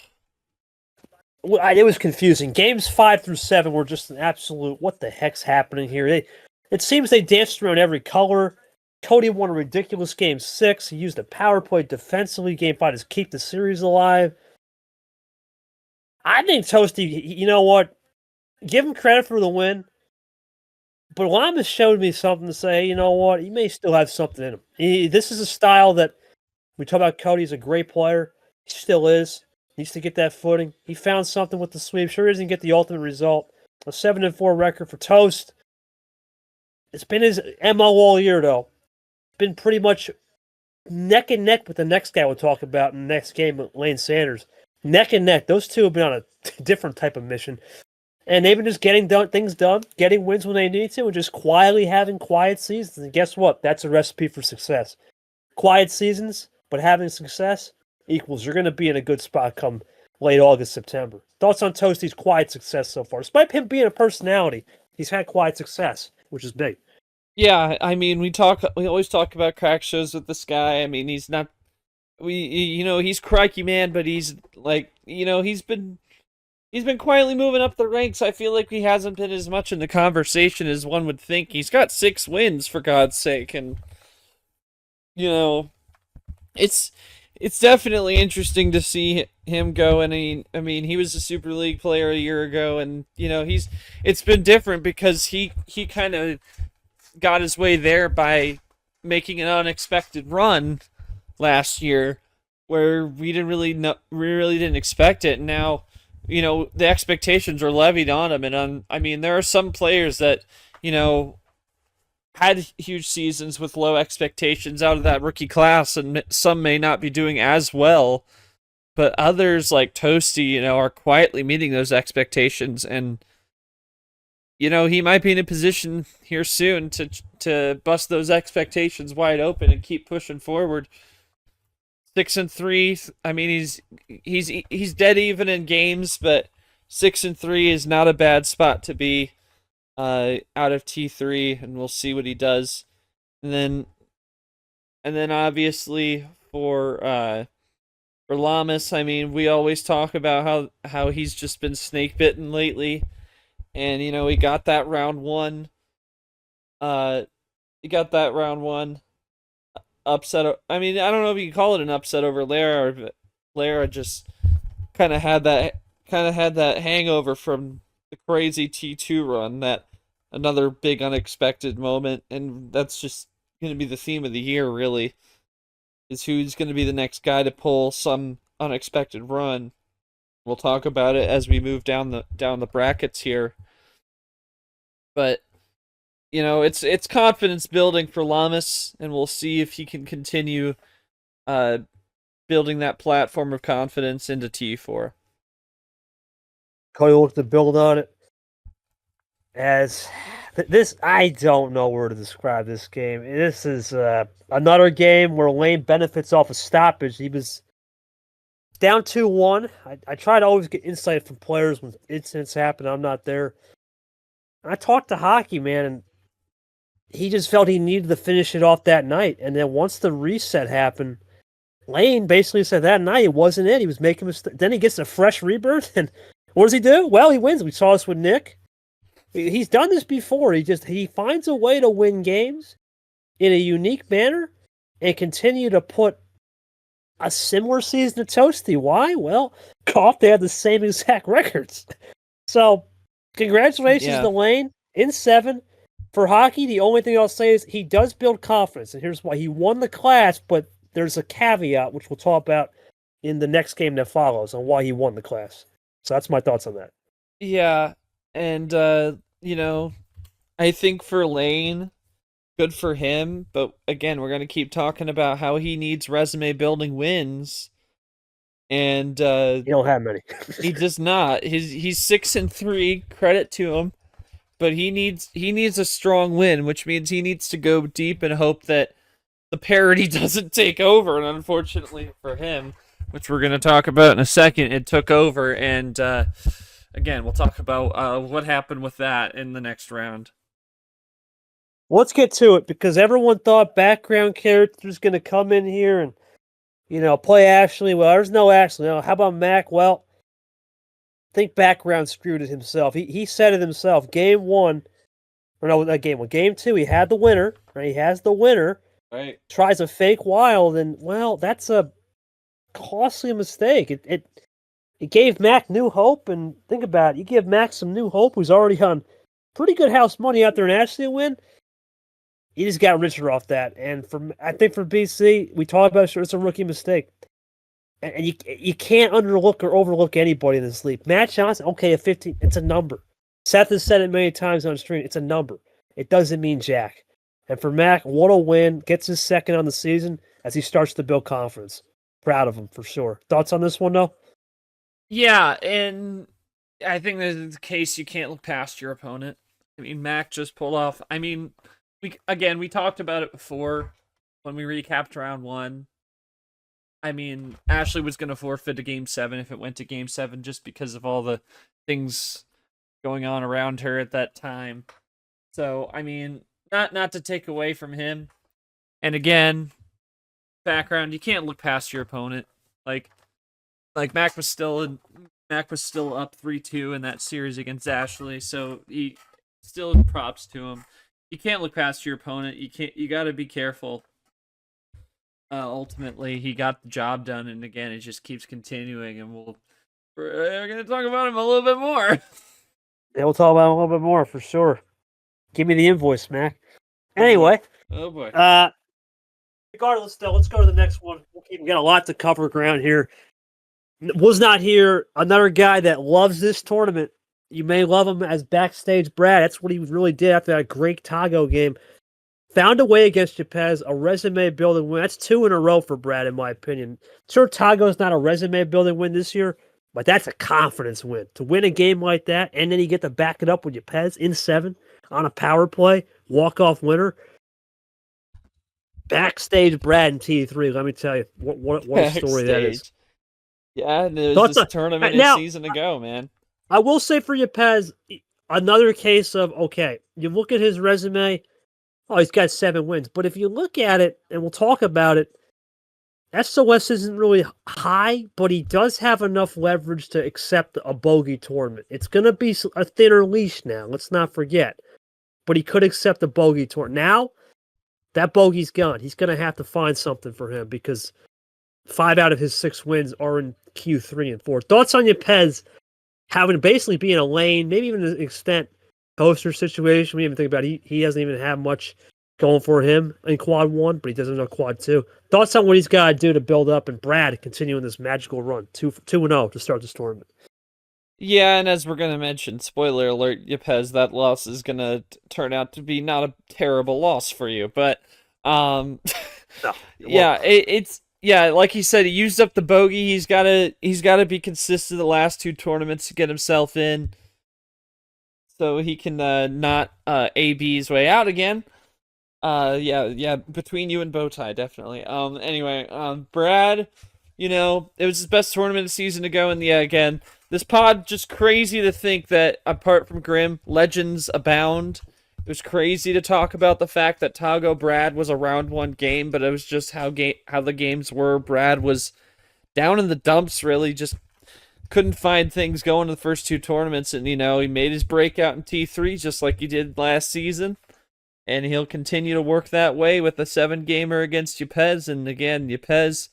It was confusing. Games 5 through 7 were just an absolute. What the heck's happening here? It seems they danced around every color. Cody won a ridiculous game 6. He used a power play defensively. Game 5 to keep the series alive. I think Toasty, you know what? Give him credit for the win. But Lamas showed me something to say, you know what? He may still have something in him. This is a style that we talk about. Cody's a great player. He still is. Needs to get that footing. He found something with the sweep. Sure, he doesn't get the ultimate result. A 7-4 record for Toast. It's been his MO all year, though. Been pretty much neck and neck with the next guy we'll talk about in the next game, Lane Sanders. Neck and neck. Those two have been on a different type of mission. And they've been just getting things done, getting wins when they need to, and just quietly having quiet seasons. And guess what? That's a recipe for success. Quiet seasons, but having success equals you're going to be in a good spot come late August, September. Thoughts on Toasty's quiet success so far? Despite him being a personality, he's had quiet success, which is big. Yeah, I mean, we always talk about crack shows with this guy. I mean, he's not, he's cracky man, but he's like, he's been quietly moving up the ranks. I feel like he hasn't been as much in the conversation as one would think. He's got 6 wins, for God's sake, and it's definitely interesting to see him go. And he was a Super League player a year ago, and it's been different because he kind of got his way there by making an unexpected run last year, where we really didn't expect it. And now, the expectations are levied on him, and there are some players that had huge seasons with low expectations out of that rookie class, and some may not be doing as well, but others like Toasty, are quietly meeting those expectations, and he might be in a position here soon to bust those expectations wide open and keep pushing forward. 6-3. I mean, he's dead even in games, but 6-3 is not a bad spot to be out of T3, and we'll see what he does. And then obviously for Lamas, I mean, we always talk about how he's just been snake bitten lately, and he got that round one. Upset. I mean, I don't know if you can call it an upset over Lara, but Lara just kind of had that hangover from the crazy T2 run, that another big unexpected moment, and that's just going to be the theme of the year, really, is who's going to be the next guy to pull some unexpected run. We'll talk about it as we move down the brackets here. But it's confidence building for Lamas, and we'll see if he can continue building that platform of confidence into T4. Cody looked to build on it. As this, I don't know where to describe this game. This is another game where Lane benefits off a stoppage. He was down 2-1. I try to always get insight from players when incidents happen. I'm not there. I talked to Hockey, man, and he just felt he needed to finish it off that night. And then once the reset happened, Lane basically said that night it wasn't it. He was making mistakes. Then he gets a fresh rebirth, and what does he do? Well, he wins. We saw this with Nick. He's done this before. He finds a way to win games in a unique manner and continue to put a similar season to Toasty. Why? Well, they had the same exact records. So, congratulations to Lane in 7. For Hockey, the only thing I'll say is he does build confidence, and here's why. He won the class, but there's a caveat, which we'll talk about in the next game that follows, on why he won the class. So that's my thoughts on that. Yeah, and, I think for Lane, good for him, but again, we're going to keep talking about how he needs resume-building wins, and you don't have many. He does not. He's 6-3, credit to him. But he needs a strong win, which means he needs to go deep and hope that the parity doesn't take over. And unfortunately for him, which we're going to talk about in a second, it took over. And again, we'll talk about what happened with that in the next round. Let's get to it, because everyone thought background character's going to come in here and, play Ashley. Well, there's no Ashley. No, how about Mac? Well, I think background screwed it himself. He said it himself. Game 1, or no, not Game 1. Game 2, he had the winner. Right? He has the winner. Right. Tries a fake wild, and, well, that's a costly mistake. It gave Mac new hope, and think about it. You give Mac some new hope, who's already on pretty good house money out there in Ashley to win. He just got richer off that. And I think for BC, we talked about it, it's a rookie mistake. And you can't underlook or overlook anybody in this league. Matt Johnson, okay, at 15, it's a number. Seth has said it many times on stream, it's a number. It doesn't mean jack. And for Mac, what a win. Gets his second on the season as he starts to build confidence. Proud of him, for sure. Thoughts on this one, though? Yeah, and I think that in the case you can't look past your opponent. I mean, Mac just pulled off. I mean, we talked about it before when we recapped round 1. I mean, Ashley was going to forfeit to Game 7 if it went to Game 7 just because of all the things going on around her at that time. So, I mean, not to take away from him. And again, background, you can't look past your opponent. Like Mac was still up 3-2 in that series against Ashley, so he still props to him. You can't look past your opponent. You got to be careful. Ultimately, he got the job done, and again, it just keeps continuing, and we're going to talk about him a little bit more. Yeah, we'll talk about him a little bit more, for sure. Give me the invoice, Mac. Anyway. Oh, boy. Regardless, though, let's go to the next one. We got a lot to cover ground here. Was not here. Another guy that loves this tournament. You may love him as Backstage Brad. That's what he really did after that great Tago game. Found a way against Ypez, a resume-building win. That's 2 in a row for Brad, in my opinion. Sure, Tago's not a resume-building win this year, but that's a confidence win. To win a game like that, and then you get to back it up with Ypez in 7 on a power play, walk-off winner. Backstage Brad in T3, let me tell you, what a story that is. Yeah, there's this tournament and season to go, man. I will say for Ypez, another case of, okay, you look at his resume, he's got 7 wins. But if you look at it, and we'll talk about it, SOS isn't really high, but he does have enough leverage to accept a bogey tournament. It's going to be a thinner leash now, let's not forget. But he could accept a bogey tournament. Now, that bogey's gone. He's going to have to find something for him because 5 out of his 6 wins are in Q3 and 4. Thoughts on Ypez having basically be in a lane, maybe even to an extent, poster situation. We even think about he hasn't even had much going for him in quad 1, but he doesn't know quad 2. Thoughts on what he's got to do to build up, and Brad continuing this magical run, 2-0 to start this tournament. Yeah, and as we're going to mention, spoiler alert, Ypez, that loss is going to turn out to be not a terrible loss for you, but No, yeah, it's yeah, like he said, he used up the bogey. He's got to be consistent the last 2 tournaments to get himself in, so he can not AB his way out again. Yeah, between you and Bowtie, definitely. Anyway, Brad, it was his best tournament of the season to go, and yeah, again, this pod just crazy to think that apart from Grim, legends abound. It was crazy to talk about the fact that Tago Brad was a round 1 game, but it was just how the games were. Brad was down in the dumps, really, just couldn't find things going in the first 2 tournaments, and he made his breakout in T3 just like he did last season, and he'll continue to work that way with a 7-gamer against Ypez. And again, Ypez,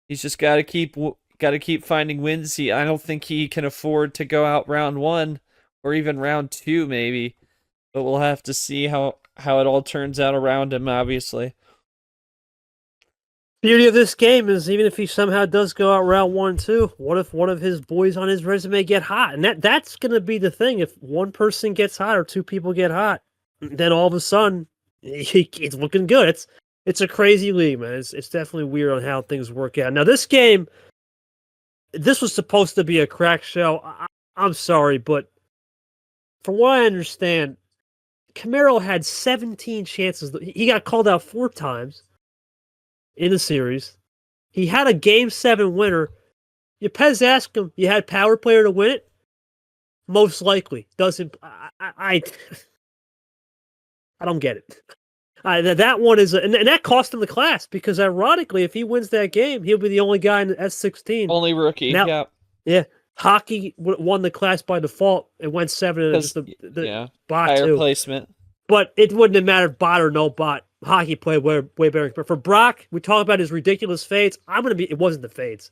he's just got to keep finding wins. I don't think he can afford to go out round 1 or even round 2 maybe. But we'll have to see how it all turns out around him, obviously. Beauty of this game is even if he somehow does go out round 1, 2, what if one of his boys on his resume get hot? And that's going to be the thing. If one person gets hot or 2 people get hot, then all of a sudden, it's looking good. It's a crazy league, man. It's definitely weird on how things work out. Now, this game, this was supposed to be a crack show. I'm sorry, but from what I understand, Camaro had 17 chances. He got called out 4 times in the series. He had a Game 7 winner. You Pez ask him, you had power player to win it? Most likely. Doesn't I don't get it. That one is, and that cost him the class because ironically, if he wins that game, he'll be the only guy in the S16. Only rookie. Now, yeah. Hockey won the class by default. It went 7 and just the bot higher too. placement. But it wouldn't have mattered bot or no bot. Hockey played way better. But for Brock, we talk about his ridiculous fades. It wasn't the fades.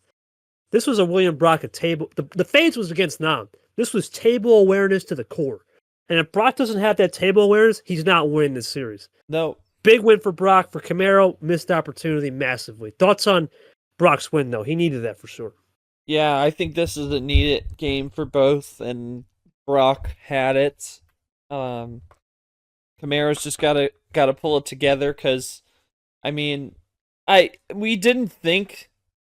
This was a William Brock table. The fades was against Nam. This was table awareness to the core. And if Brock doesn't have that table awareness, he's not winning this series. No. Big win for Brock. For Camaro, missed opportunity massively. Thoughts on Brock's win, though? He needed that for sure. Yeah, I think this is a needed game for both, and Brock had it. Camaro's just gotta pull it together because, I mean, we didn't think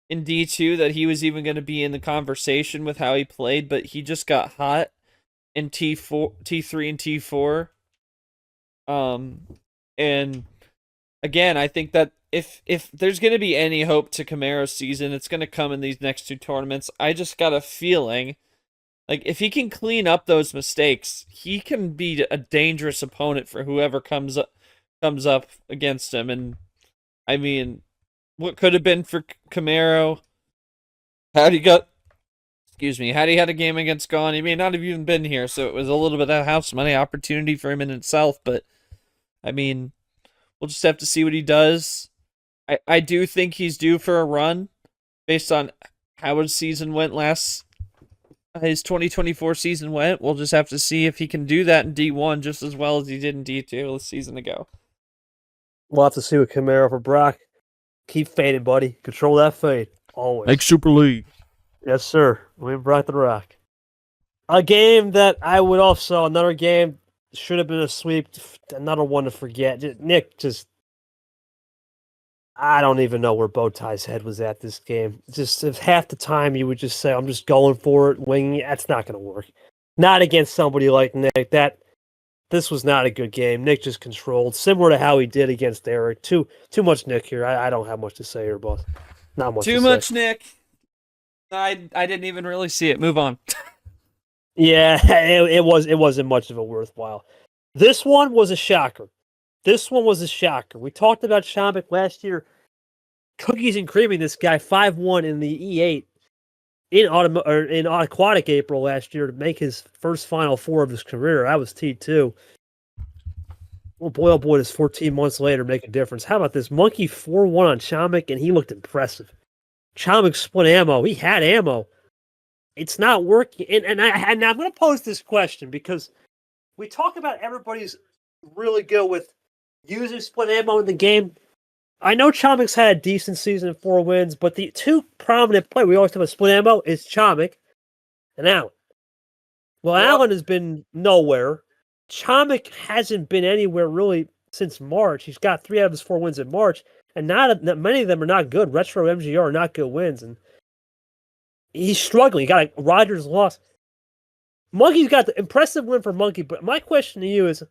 in D2 that he was even going to be in the conversation with how he played, but he just got hot in T3 and T4. And again, I think that if there's going to be any hope to Camaro's season, it's going to come in these next two tournaments. I just got a feeling, like, if he can clean up those mistakes, he can be a dangerous opponent for whoever comes up against him. And, I mean, what could have been for Camaro, had he had a game against Gone, he may not have even been here, so it was a little bit of house money opportunity for him in itself, but, I mean, we'll just have to see what he does. I do think he's due for a run based on how his season went his 2024 season went. We'll just have to see if he can do that in D1 just as well as he did in D2 a season ago. We'll have to see with Camaro for Brock. Keep fading, buddy. Control that fade. Always. Make Super League. Yes, sir. We brought the rock. A game that I would also, another game, should have been a sweep. Another one to forget. Nick just, I don't even know where Bowtie's head was at this game. Just if half the time you would just say, I'm just going for it, winging it, that's not going to work. Not against somebody like Nick. This was not a good game. Nick just controlled, similar to how he did against Eric. Too much Nick here. I don't have much to say here, boss. Not much. Too much Nick. I didn't even really see it. Move on. Yeah, it wasn't much of a worthwhile. This one was a shocker. We talked about Shamik last year. Cookies and creaming this guy 5-1 in the E8 in Aquatic April last year to make his first Final Four of his career. I was T2. Well, boy, oh boy, does 14 months later make a difference. How about this? Monkey 4-1 on Shamik, and he looked impressive. Shamik split ammo. He had ammo. It's not working. And I'm going to pose this question because we talk about everybody's really good with using split ammo in the game. I know Chamik's had a decent season, 4 wins, but the two prominent players we always talk about split ammo is Chamik and Allen. Well, Allen has been nowhere. Chamik hasn't been anywhere really since March. He's got 3 out of his 4 wins in March, and not many of them are not good. Retro MGR are not good wins, and he's struggling. He got a Rogers loss. Monkey's got the impressive win for Monkey, but my question to you is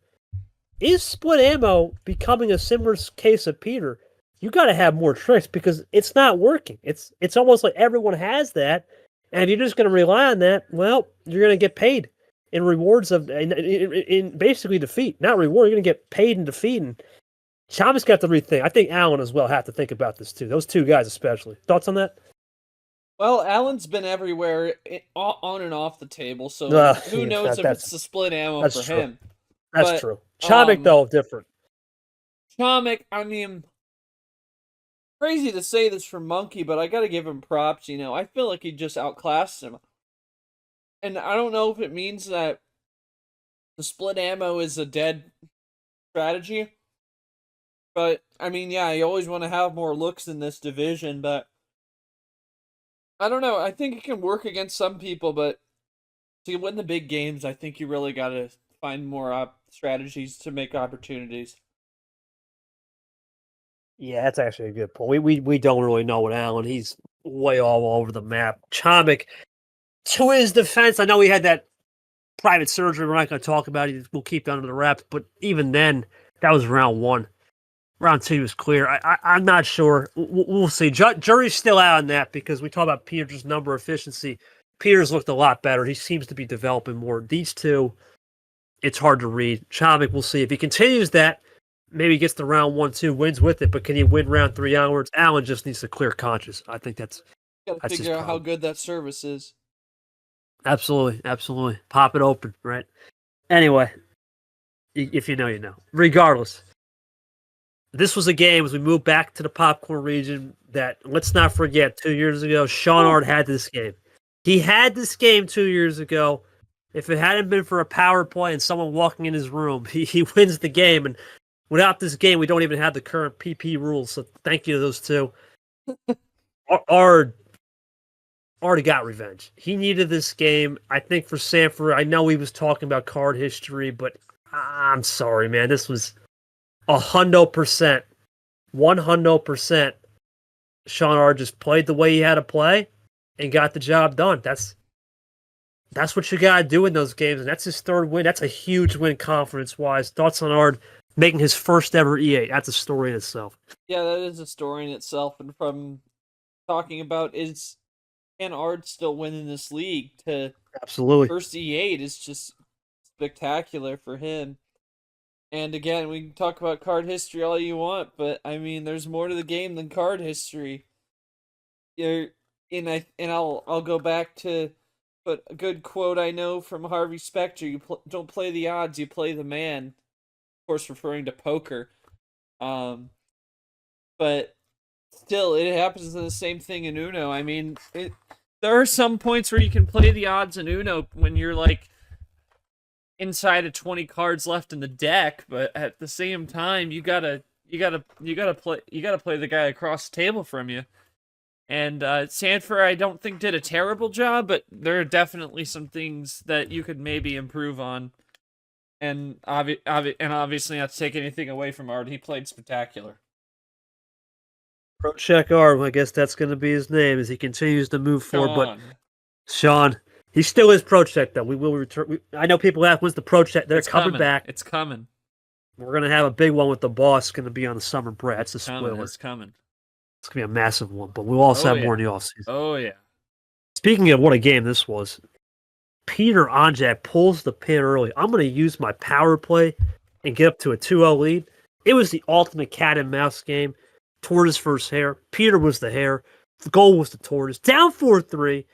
split ammo becoming a similar case of Peter? You got to have more tricks because it's not working. It's almost like everyone has that, and if you're just going to rely on that, well, you're going to get paid in rewards in basically defeat. Not reward, you're going to get paid in defeat. And Chamik's got to rethink. I think Allen as well have to think about this too. Those two guys especially. Thoughts on that? Well, Allen's been everywhere, on and off the table, so who knows if it's the split ammo for him. That's true. Chamik, though, different. Chamik, I mean, crazy to say this for Monkey, but I got to give him props. I feel like he just outclassed him. And I don't know if it means that the split ammo is a dead strategy. But, I mean, yeah, you always want to have more looks in this division, but I don't know. I think it can work against some people, but to win the big games, I think you really got to find more strategies to make opportunities. Yeah, that's actually a good point. We don't really know what Allen. He's way all over the map. Chamik, to his defense, I know he had that private surgery. We're not going to talk about it. We'll keep it under the wraps. But even then, that was round 1. Round 2 was clear. I'm not sure. We'll see. Jury's still out on that because we talk about Peter's number efficiency. Peter's looked a lot better. He seems to be developing more. These two, it's hard to read. Chomik, we'll see. If he continues that, maybe he gets to round 1, 2, wins with it, but can he win round 3 onwards? Allen just needs to clear conscious. I think that's figure out how good that service is. Absolutely. Pop it open, right? Anyway, if you know, you know. Regardless, this was a game as we move back to the popcorn region that, let's not forget, 2 years ago, Sean Ard had this game. He had this game 2 years ago. If it hadn't been for a power play and someone walking in his room, he wins the game. And without this game, we don't even have the current PP rules. So thank you to those two. Ard already got revenge. He needed this game. I think for Sanford, I know he was talking about card history, but I'm sorry, man. This was 100%. Sean Ard just played the way he had to play and got the job done. That's what you gotta do in those games, and that's his third win. That's a huge win confidence-wise. Thoughts on Ard making his first ever E8? That's a story in itself. Yeah, that is a story in itself. And from talking about can Ard still win in this league to Absolutely first E8 is just spectacular for him. And again, we can talk about card history all you want, but I mean, there's more to the game than card history. I'll go back to a good quote I know from Harvey Specter: "You don't play the odds, you play the man." Of course, referring to poker. But still, it happens in the same thing in Uno. I mean, there are some points where you can play the odds in Uno when you're like inside of 20 cards left in the deck, but at the same time, you gotta play the guy across the table from you. And Sanford, I don't think did a terrible job, but there are definitely some things that you could maybe improve on. And obviously not to take anything away from Ard, he played spectacular. Pro check Ard. I guess that's going to be his name as he continues to move forward. But Sean, he still is Pro check though. We will return. I know people ask, when's the Pro check? They're coming back. It's coming. We're going to have a big one with the boss. It's going to be on the summer break. That's a spoiler. It's coming. It's going to be a massive one, but we'll also have more in the offseason. Oh, yeah. Speaking of what a game this was, Peter Anjak pulls the pin early. I'm going to use my power play and get up to a 2-0 lead. It was the ultimate cat and mouse game. Tortoise versus hare. Peter was the hare. The goal was the tortoise. Down 4-3.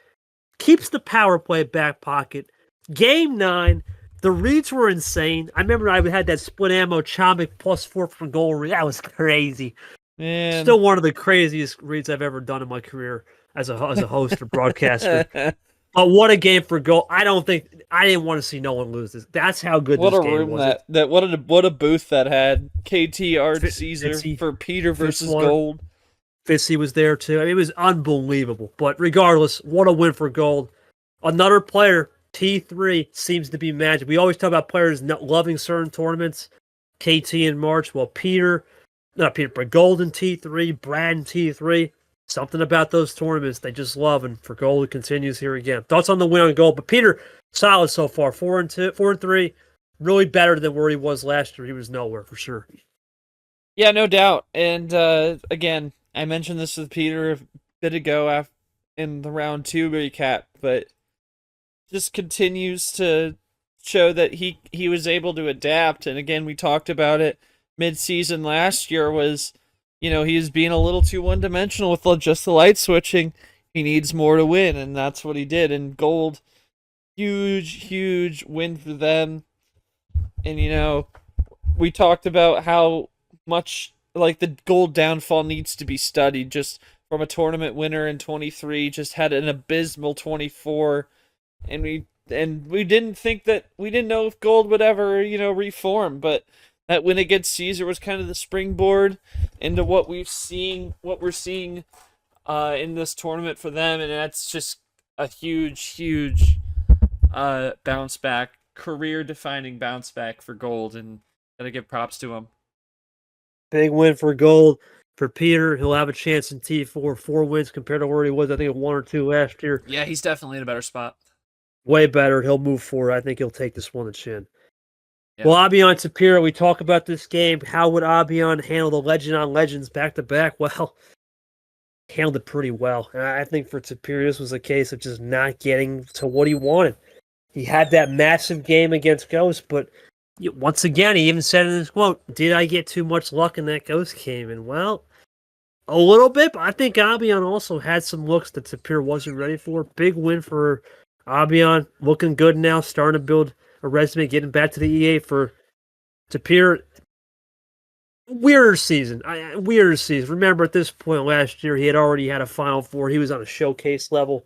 Keeps the power play back pocket. Game 9. The reads were insane. I remember I had that split ammo Chomik +4 from goal read. That was crazy. Man. Still one of the craziest reads I've ever done in my career as a host or broadcaster. But what a game for goal! I didn't want to see no one lose this. That's how good this game was. What a booth that had. KT Art Caesar Fitzy, for Peter versus Gold. Fitzy was there too. I mean, it was unbelievable. But regardless, what a win for Gold. Another player, T3, seems to be magic. We always talk about players not loving certain tournaments. KT in March. Well, but Gold in T3, Brad in T3. Something about those tournaments they just love, and for Gold it continues here again. Thoughts on the win on Gold? But Peter, solid so far. 4-3, really better than where he was last year. He was nowhere for sure. Yeah, no doubt. And again, I mentioned this with Peter a bit ago in the round 2 recap, but just continues to show that he was able to adapt. And again, we talked about it mid-season last year was, he was being a little too one-dimensional with just the light switching. He needs more to win, and that's what he did. And Gold, huge win for them. And, we talked about how much, the Gold downfall needs to be studied. Just from a tournament winner in 23, just had an abysmal 24. And we didn't know if Gold would ever, reform, but that win against Caesar was kind of the springboard into what we're seeing in this tournament for them, and that's just a huge bounce back, career-defining bounce back for Gold, and gotta give props to him. Big win for Gold. For Peter, he'll have a chance in T4. 4 wins compared to where he was, I think, 1 or 2 last year. Yeah, he's definitely in a better spot. Way better. He'll move forward. I think he'll take this one to chin. Yeah. Well, Abion Tapira, we talk about this game. How would Abion handle the legend on legends back to back? Well, handled it pretty well. And I think for Tapira, this was a case of just not getting to what he wanted. He had that massive game against Ghost, but once again, he even said in his quote, "Did I get too much luck in that Ghost game?" And well, a little bit, but I think Abion also had some looks that Tapir wasn't ready for. Big win for Abion, looking good now, starting to build a resume, getting back to the EA for Tapir. Weirder season. Weirder season. Remember, at this point last year, he had already had a Final Four. He was on a showcase level.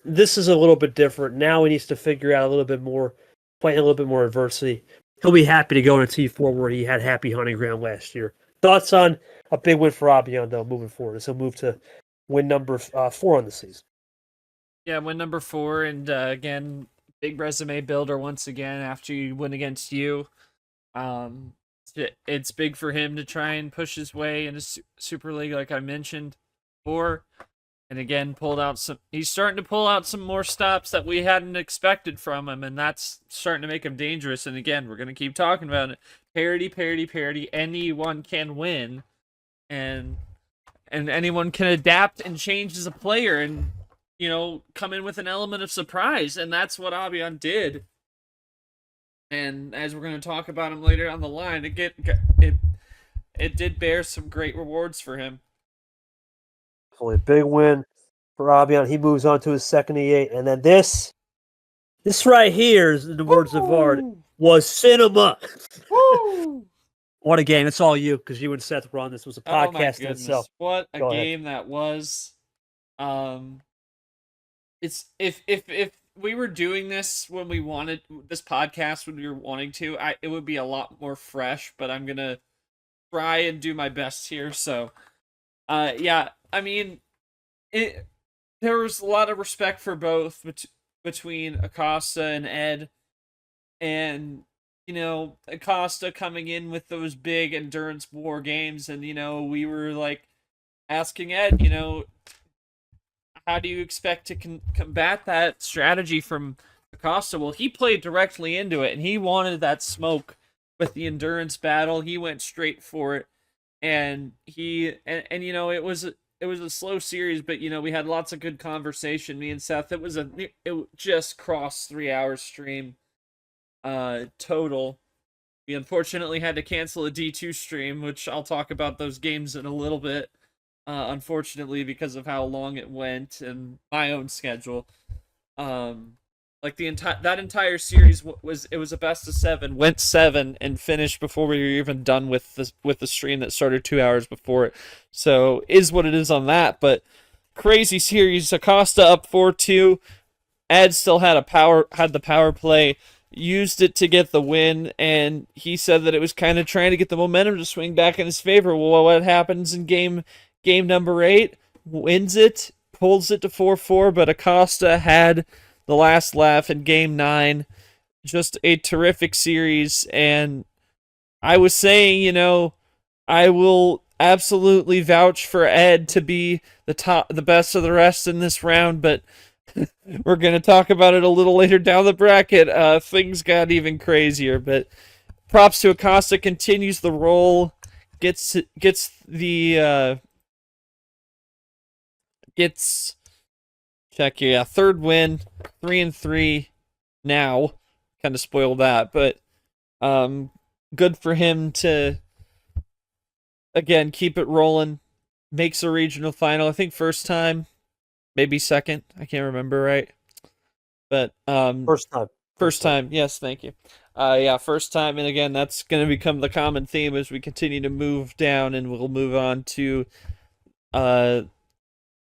This is a little bit different. Now he needs to figure out a little bit more, playing a little bit more adversity. He'll be happy to go into T4 where he had happy hunting ground last year. Thoughts on a big win for Abion, though, moving forward, as he'll move to win number 4 on the season. Yeah, win number 4, and again, big resume builder once again after you win against you. It's big for him to try and push his way into Super League, like I mentioned before. And again, he's starting to pull out some more stops that we hadn't expected from him, and that's starting to make him dangerous. And again, we're going to keep talking about it. Parity, parity, parity. Anyone can win, and anyone can adapt and change as a player and, come in with an element of surprise. And that's what Abion did. And as we're going to talk about him later on the line, it did bear some great rewards for him. Definitely a big win for Abion. He moves on to his second E8. And then this right here, is in the words of Art, was cinema. Woo! What a game. It's all you, because you and Seth were on this. It was a Oh my podcast in goodness. itself. What a Go ahead. game that was. It's if we were doing this when we wanted this podcast when we were wanting to, it would be a lot more fresh, but I'm gonna try and do my best here. So yeah, I mean, there was a lot of respect for both between Acosta and Ed, and Acosta coming in with those big endurance war games, and we were like asking Ed, how do you expect to combat that strategy from Acosta? Well, he played directly into it, and he wanted that smoke with the endurance battle. He went straight for it, and it was a slow series, but we had lots of good conversation. Me and Seth, it just crossed 3 hour stream total. We unfortunately had to cancel a D2 stream, which I'll talk about those games in a little bit. Unfortunately, because of how long it went and my own schedule, like that entire series was a best of 7, went 7, and finished before we were even done with the stream that started 2 hours before it. So is what it is on that, but crazy series. Acosta up 4-2. Ed still had the power play, used it to get the win, and he said that it was kind of trying to get the momentum to swing back in his favor. Well, what happens in game number 8, wins it, pulls it to 4-4, but Acosta had the last laugh in game 9. Just a terrific series, and I was saying, I will absolutely vouch for Ed to be the best of the rest in this round, but we're going to talk about it a little later down the bracket. Things got even crazier, but props to Acosta, continues the roll, gets check here. Yeah, third win, 3-3 now. Kind of spoiled that, but good for him to again keep it rolling. Makes a regional final. I think first time, maybe second. I can't remember right, but First time. First time. Yes, thank you. Yeah, first time, and again, that's going to become the common theme as we continue to move down, and we'll move on to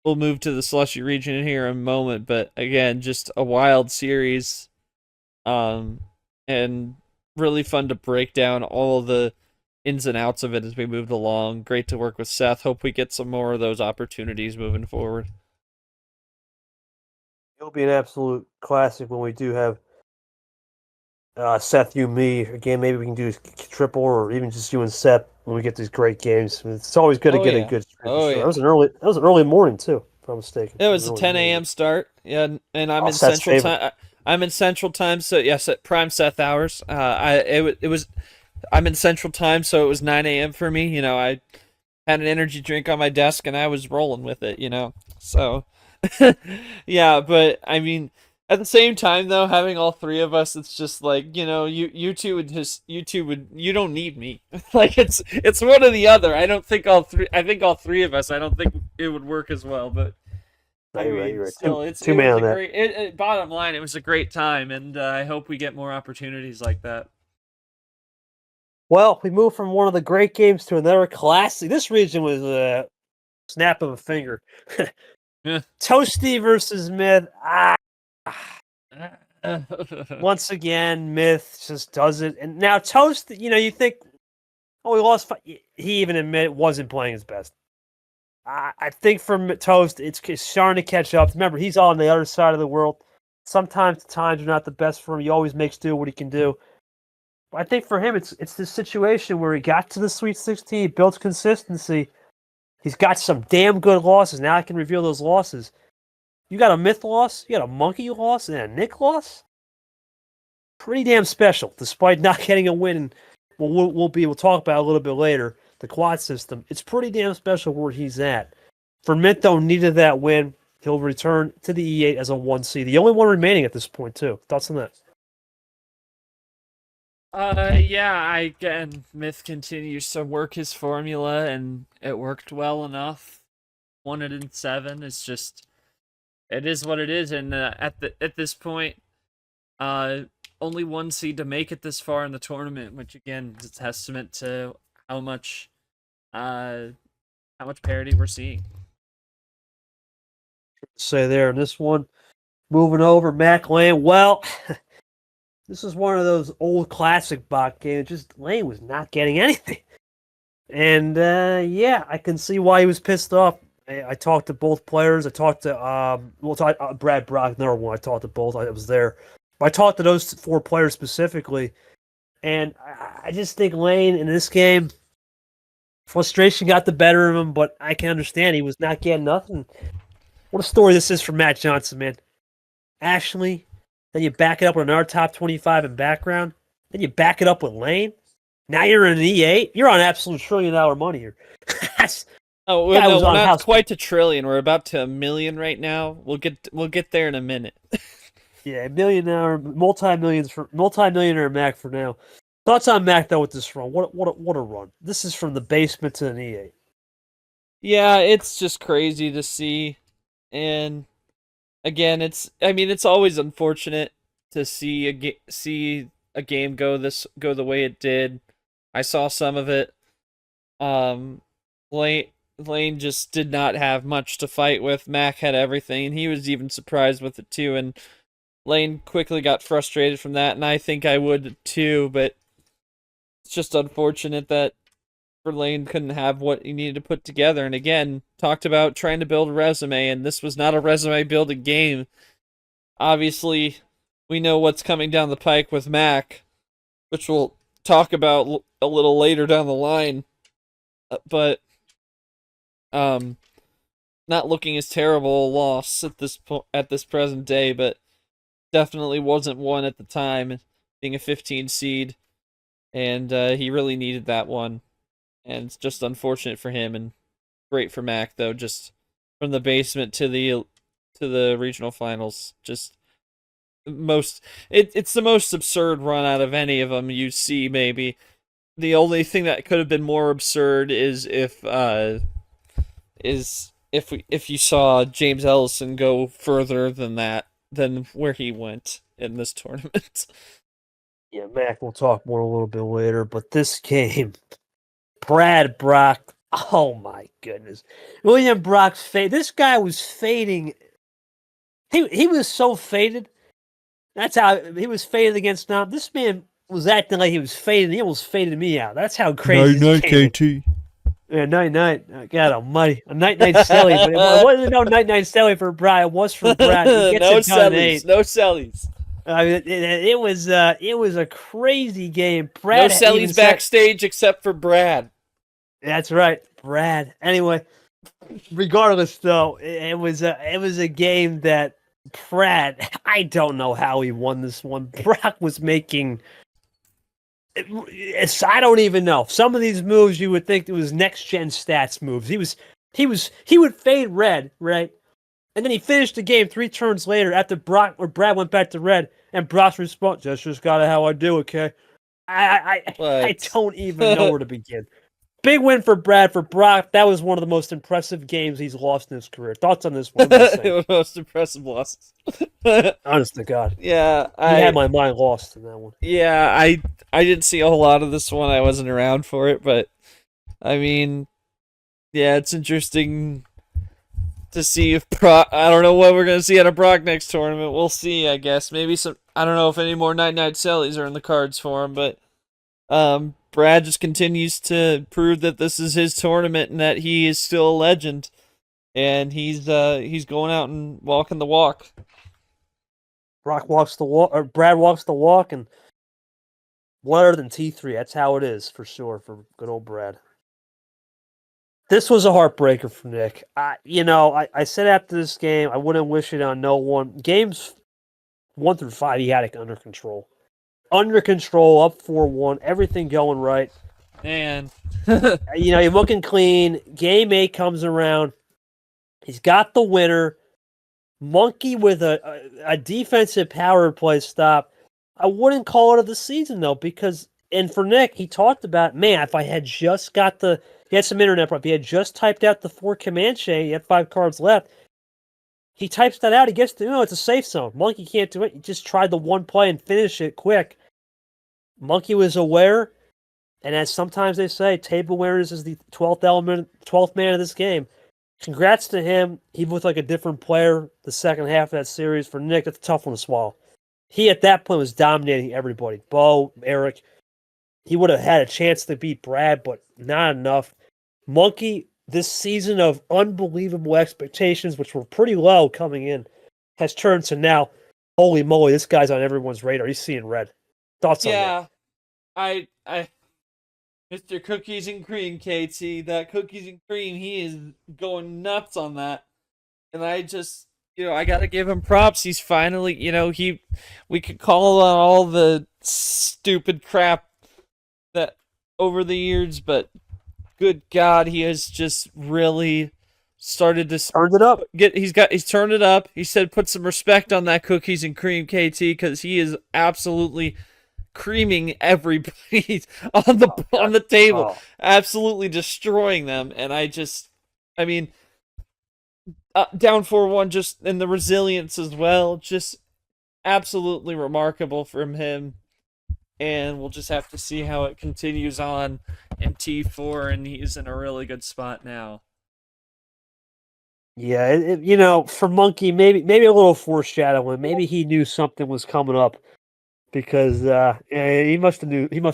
we'll move to the Slushy region here in a moment, but again, just a wild series, and really fun to break down all the ins and outs of it as we moved along. Great to work with Seth. Hope we get some more of those opportunities moving forward. It'll be an absolute classic when we do have Seth, you, me. Again, maybe we can do a triple, or even just you and Seth when we get these great games. It's always good to get a good stream. Oh, yeah. yeah. That was an early morning too, if I'm mistaken. It was a 10 a.m. start. Yeah, and I'm in Central Time. I'm in Central Time, so yes, at prime Seth hours. I'm in Central Time, so it was 9 a.m. for me. I had an energy drink on my desk and I was rolling with it. So yeah, but I mean, at the same time though, having all three of us, it's just like, you don't need me. Like it's one or the other. I think all three of us, I don't think it would work as well, but I You're right, mean, you're right. still, Two man on that. bottom line, it was a great time, and I hope we get more opportunities like that. Well, we moved from one of the great games to another classic. This region was a snap of a finger. Yeah. Toasty versus Myth. Once again, Myth just does it. And now Toast, you think, oh, he lost. He even admitted wasn't playing his best. I think for Toast, it's starting to catch up. Remember, he's on the other side of the world. Sometimes the times are not the best for him. He always makes do what he can do. But I think for him, it's this situation where he got to the Sweet 16, builds consistency. He's got some damn good losses. Now I can reveal those losses. You got a Myth loss, you got a Monkey loss, and a Nick loss. Pretty damn special, despite not getting a win. And we'll talk about it a little bit later. The quad system. It's pretty damn special where he's at. For Mint, though, needed that win. He'll return to the E8 as a 1C. The only one remaining at this point, too. Thoughts on that? Yeah, again, Myth continues to work his formula, and it worked well enough. 107 is just, it is what it is, and at this point, only one seed to make it this far in the tournament, which again is a testament to how much parity we're seeing. Say there in this one, moving over, Mac Lane. Well, this is one of those old classic bot games. Just Lane was not getting anything, and yeah, I can see why he was pissed off. I talked to both players. I talked to Brad Brock, another one. I talked to both. I was there. But I talked to those 4 players specifically, and I just think Lane in this game, frustration got the better of him. But I can understand he was not getting nothing. What a story this is for Matt Johnson, man. Ashley, then you back it up with another top 25 in background. Then you back it up with Lane. Now you're in an E8. You're on absolute $1 trillion money here. Oh, well, no, we're not quite to trillion. We're about to $1 million right now. We'll get there in a minute. Yeah, multi-millionaire Mac for now. Thoughts on Mac though with this run? What a run! This is from the basement to an E8. Yeah, it's just crazy to see, and again, it's always unfortunate to see a game go the way it did. I saw some of it. Lane just did not have much to fight with. Mac had everything, and he was even surprised with it too. And Lane quickly got frustrated from that, and I think I would too. But it's just unfortunate that Lane couldn't have what he needed to put together. And again, talked about trying to build a resume, and this was not a resume building game. Obviously, we know what's coming down the pike with Mac, which we'll talk about a little later down the line. But not looking as terrible a loss at this present day, but definitely wasn't one at the time, being a 15 seed, and he really needed that one, and it's just unfortunate for him, and great for Mac though, just from the basement to the regional finals, just it's the most absurd run out of any of them you see. Maybe the only thing that could have been more absurd is if you saw James Ellison go further than where he went in this tournament. Yeah, Mac, we'll talk more a little bit later, but this game, Brad Brock, oh my goodness. William Brock's fade. This guy was fading. He was so faded. That's how he was faded against Nam. This man was acting like he was faded. He almost faded me out. That's how crazy this game KT. Yeah, night. God almighty. A night Sally, but it wasn't no night Sally for Brad. It was for Brad. No sellies. I mean, it was a crazy game. Brad no sellies backstage except for Brad. That's right, Brad. Anyway, regardless though, it was a game that Pratt, I don't know how he won this one. Brock was making. I don't even know. Some of these moves you would think it was next gen stats moves. He would fade red, right? And then he finished the game 3 turns later after Brad went back to red, and Brock's response, "That's just gotta how I do, okay?" I don't even know where to begin. Big win for Brad. For Brock, that was one of the most impressive games he's lost in his career. Thoughts on this one? Most impressive losses. Honest to God. Yeah, I had my mind lost in that one. Yeah, I didn't see a whole lot of this one. I wasn't around for it, but I mean, yeah, it's interesting to see if Brock. I don't know what we're gonna see out of Brock next tournament. We'll see. I guess maybe some. I don't know if any more night sellies are in the cards for him, but Brad just continues to prove that this is his tournament and that he is still a legend, and he's going out and walking the walk. Brock walks the walk, or Brad walks the walk, and what other than T3? That's how it is for sure for good old Brad. This was a heartbreaker for Nick. I said after this game, I wouldn't wish it on no one. Games 1 through 5, he had it under control. Under control, up 4-1, everything going right. And you're looking clean. Game 8 comes around. He's got the winner. Monkey with a defensive power play stop. I wouldn't call it of the season, though, because, and for Nick, he talked about, man, if I had just got he had some internet problem. He had just typed out the 4 command chain. He had 5 cards left. He types that out. He gets to, it's a safe zone. Monkey can't do it. He just tried the one play and finish it quick. Monkey was aware, and as sometimes they say, table awareness is the 12th man of this game. Congrats to him. He looked like a different player the second half of that series. For Nick, that's a tough one to swallow. He, at that point, was dominating everybody. Bo, Eric. He would have had a chance to beat Brad, but not enough. Monkey, this season of unbelievable expectations, which were pretty low coming in, has turned to now, holy moly, this guy's on everyone's radar. He's seeing red. Thoughts on that? Yeah, I Mr. Cookies and Cream, KT, that Cookies and Cream, he is going nuts on that. And I just, I got to give him props. He's finally, we could call on all the stupid crap that over the years, but good God, he has just really started to turned it up. He's turned it up. He said, put some respect on that Cookies and Cream, KT, because he is absolutely creaming everybody on the table, absolutely destroying them. And down 4-1, just and the resilience as well, just absolutely remarkable from him. And we'll just have to see how it continues on in T4, and he's in a really good spot now. Yeah, for Monkey, maybe a little foreshadowing. Maybe he knew something was coming up. Because he must have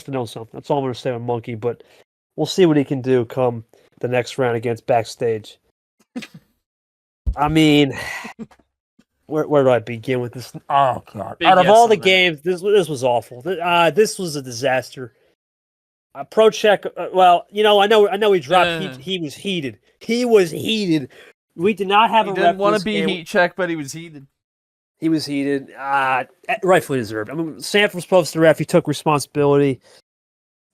known something. That's all I'm going to say on Monkey. But we'll see what he can do come the next round against Backstage. I mean, where do I begin with this? Oh God! Out of all the games, this was awful. This was a disaster. Pro check. Well, I know he dropped. He was heated. He was heated. We did not have a ref. He didn't want to be heat check, but he was heated. He was heated, rightfully deserved. I mean, Sanford was supposed to ref. He took responsibility.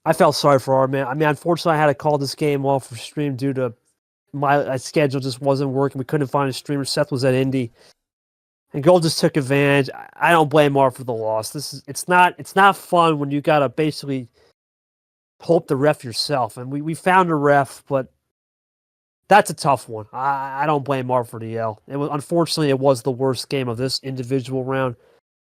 I felt sorry for our man. I mean, unfortunately, I had to call this game off for stream due to my schedule just wasn't working. We couldn't find a streamer. Seth was at Indy, and Gold just took advantage. I don't blame Mark for the loss. It's not fun when you gotta basically hope the ref yourself. And we found a ref, but that's a tough one. I don't blame Mark for the L. Unfortunately, it was the worst game of this individual round.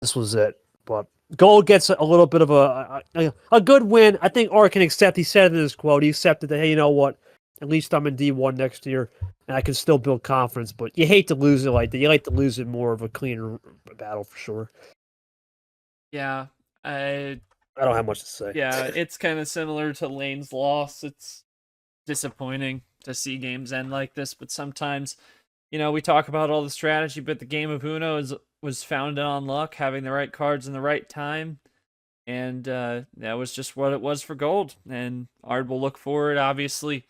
This was it. But Gold gets a little bit of a good win. I think Art can accept. He said in his quote, he accepted that, hey, you know what? At least I'm in D1 next year, and I can still build confidence. But you hate to lose it like that. You like to lose it more of a cleaner battle for sure. Yeah, I don't have much to say. Yeah, it's kind of similar to Lane's loss. It's disappointing to see games end like this, but sometimes, we talk about all the strategy, but the game of Uno was founded on luck, having the right cards in the right time, and that was just what it was for Gold. And Ard will look forward, obviously,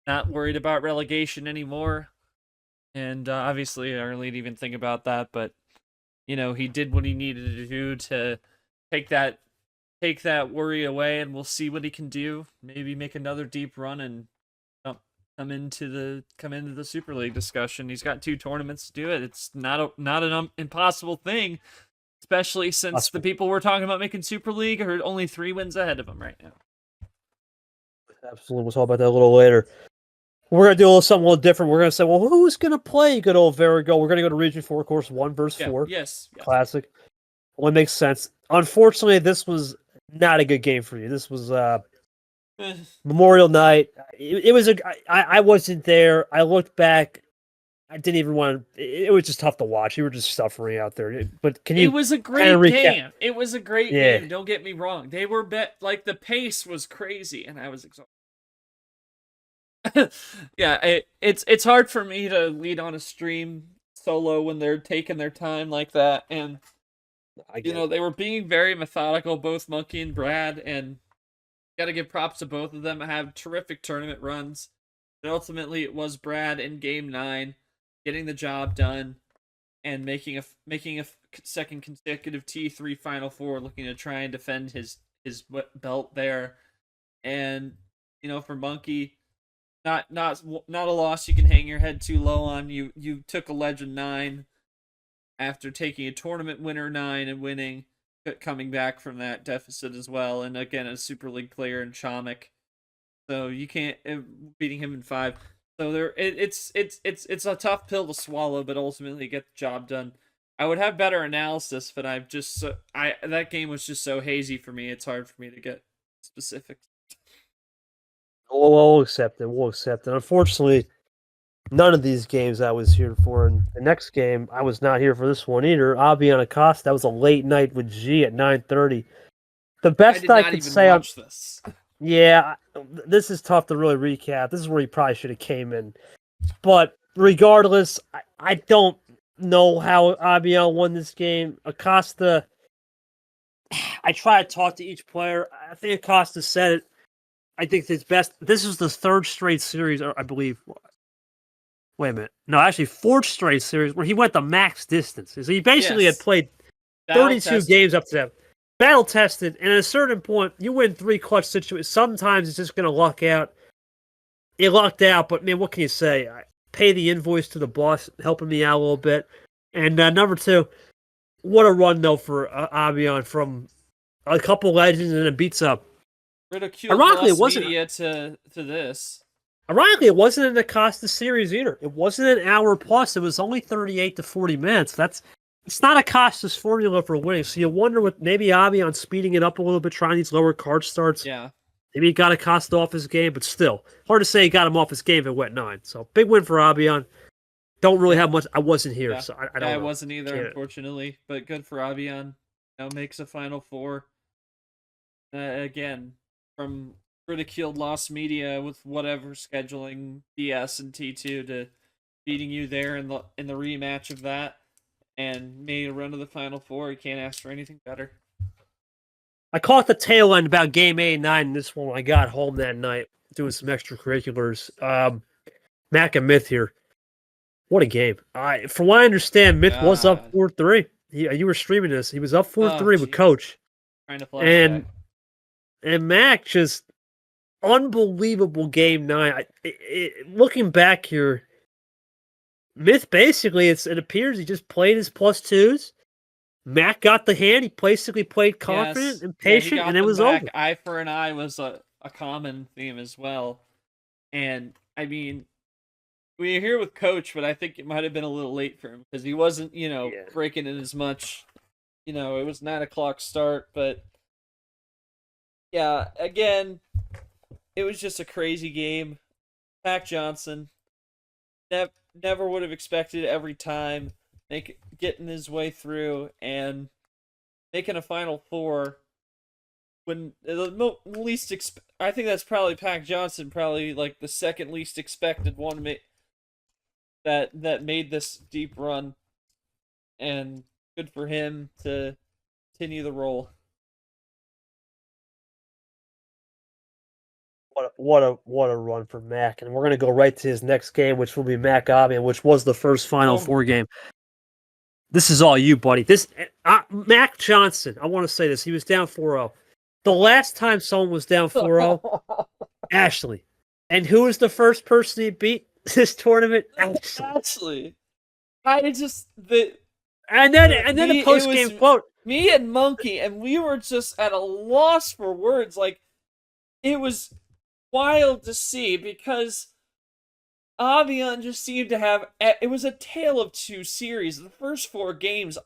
not worried about relegation anymore, and obviously, I really didn't even think about that, but he did what he needed to do to take that worry away, and we'll see what he can do. Maybe make another deep run and come into the Super League discussion. He's got 2 tournaments to do it. It's not an impossible thing, especially since the people we're talking about making Super League are only 3 wins ahead of him right now. Absolutely. We'll talk about that a little later. We're going to do something a little different. We're going to say, well, who's going to play good old Verigo? We're going to go to Region 4, of course, 1 versus 4. Yes. Classic. Only makes sense. Unfortunately, this was not a good game for you. This was Memorial Night. It was I wasn't there. I looked back. I didn't even want to. It was just tough to watch. You were just suffering out there. But can you? It was a great game. It was a great game. Don't get me wrong. They were like the pace was crazy, and I was exhausted. Yeah, it's hard for me to lead on a stream solo when they're taking their time like that, and they were being very methodical, both Monkey and Brad, and got to give props to both of them. Have terrific tournament runs, and ultimately it was Brad in Game 9 getting the job done and making a second consecutive T3 Final Four, looking to try and defend his belt there, and for Monkey. Not a loss you can hang your head too low on. You took a Legend 9 after taking a tournament winner 9 and winning, coming back from that deficit as well. And again, a Super League player in Chomik, so you can't beating him in 5. So it's a tough pill to swallow, but ultimately get the job done. I would have better analysis, but that game was just so hazy for me. It's hard for me to get specifics. We'll accept it. Unfortunately, none of these games I was here for. And the next game, I was not here for this one either. Albion Acosta. That was a late night with G at 9:30. The best I could say on this. Yeah, this is tough to really recap. This is where he probably should have came in. But regardless, I don't know how Albion won this game. Acosta, I try to talk to each player. I think Acosta said it. I think his best. This is the 3rd straight series, I believe. Wait a minute. No, actually, 4th straight series where he went the max distance. So he basically had played 32 games up to that. Battle tested, and at a certain point, you win 3 clutch situations. Sometimes it's just going to luck out. It lucked out, but man, what can you say? I pay the invoice to the boss, helping me out a little bit. And number 2, what a run though for Albion from a couple legends, and it beats up. Ironically, it wasn't media to this. Ironically, it wasn't an Acosta series either. It wasn't an hour plus. It was only 38 to 40 minutes. It's not Acosta's formula for winning. So you wonder what maybe Albion speeding it up a little bit, trying these lower card starts. Yeah. Maybe he got Acosta off his game, but still hard to say he got him off his game if it went 9. So big win for Albion. Don't really have much. I wasn't here, so I don't know. I wasn't either, unfortunately, but good for Albion. Makes a Final Four. Again, from ridiculed lost media with whatever scheduling BS and T2 to beating you there in the rematch of that, and made a run to the Final Four. You can't ask for anything better. I caught the tail end about Game 8 and 9 in this one when I got home that night doing some extracurriculars. Mac and Myth here. What a game. From what I understand, Myth was up 4-3. You were streaming this. He was up 4-3 with Coach. Trying to play and Mac just unbelievable Game 9. Looking back here, Myth basically, it appears he just played his +2s. Mac got the hand. He basically played confident and patient, and it was over. Eye for an eye was a common theme as well. And, I mean, we were here with Coach, but I think it might have been a little late for him because he wasn't, breaking in as much. It was 9 o'clock start, but yeah, again, it was just a crazy game. Pac Johnson never would have expected every time getting his way through and making a Final Four when the least I think that's probably Pac Johnson, probably like the second least expected one that made this deep run, and good for him to continue the role. What a run for Mac, and we're gonna go right to his next game, which will be Mac Albion, which was the first Final Four game. This is all you, buddy. Mac Johnson, I want to say this. He was down 4-0. The last time someone was down 4-0, Ashley. And who was the first person he beat this tournament? Ashley. I just and then the post game quote. Me and Monkey, and we were just at a loss for words. Like, it was wild to see because Avian just seemed to have. It was a tale of two series. The first 4 games,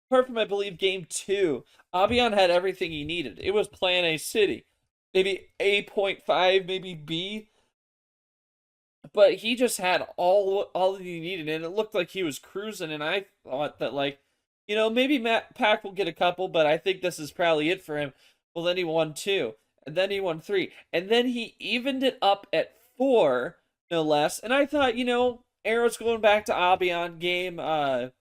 apart from I believe game 2, Avian had everything he needed. It was Plan A City, maybe A.5, maybe B. But he just had all that he needed, and it looked like he was cruising. And I thought that, like, you know, maybe Matt Pack will get a couple, but I think this is probably it for him. Well, then he won 2, and then he won 3, and then he evened it up at 4, no less. And I thought, you know, Arrow's going back to Avian game 9.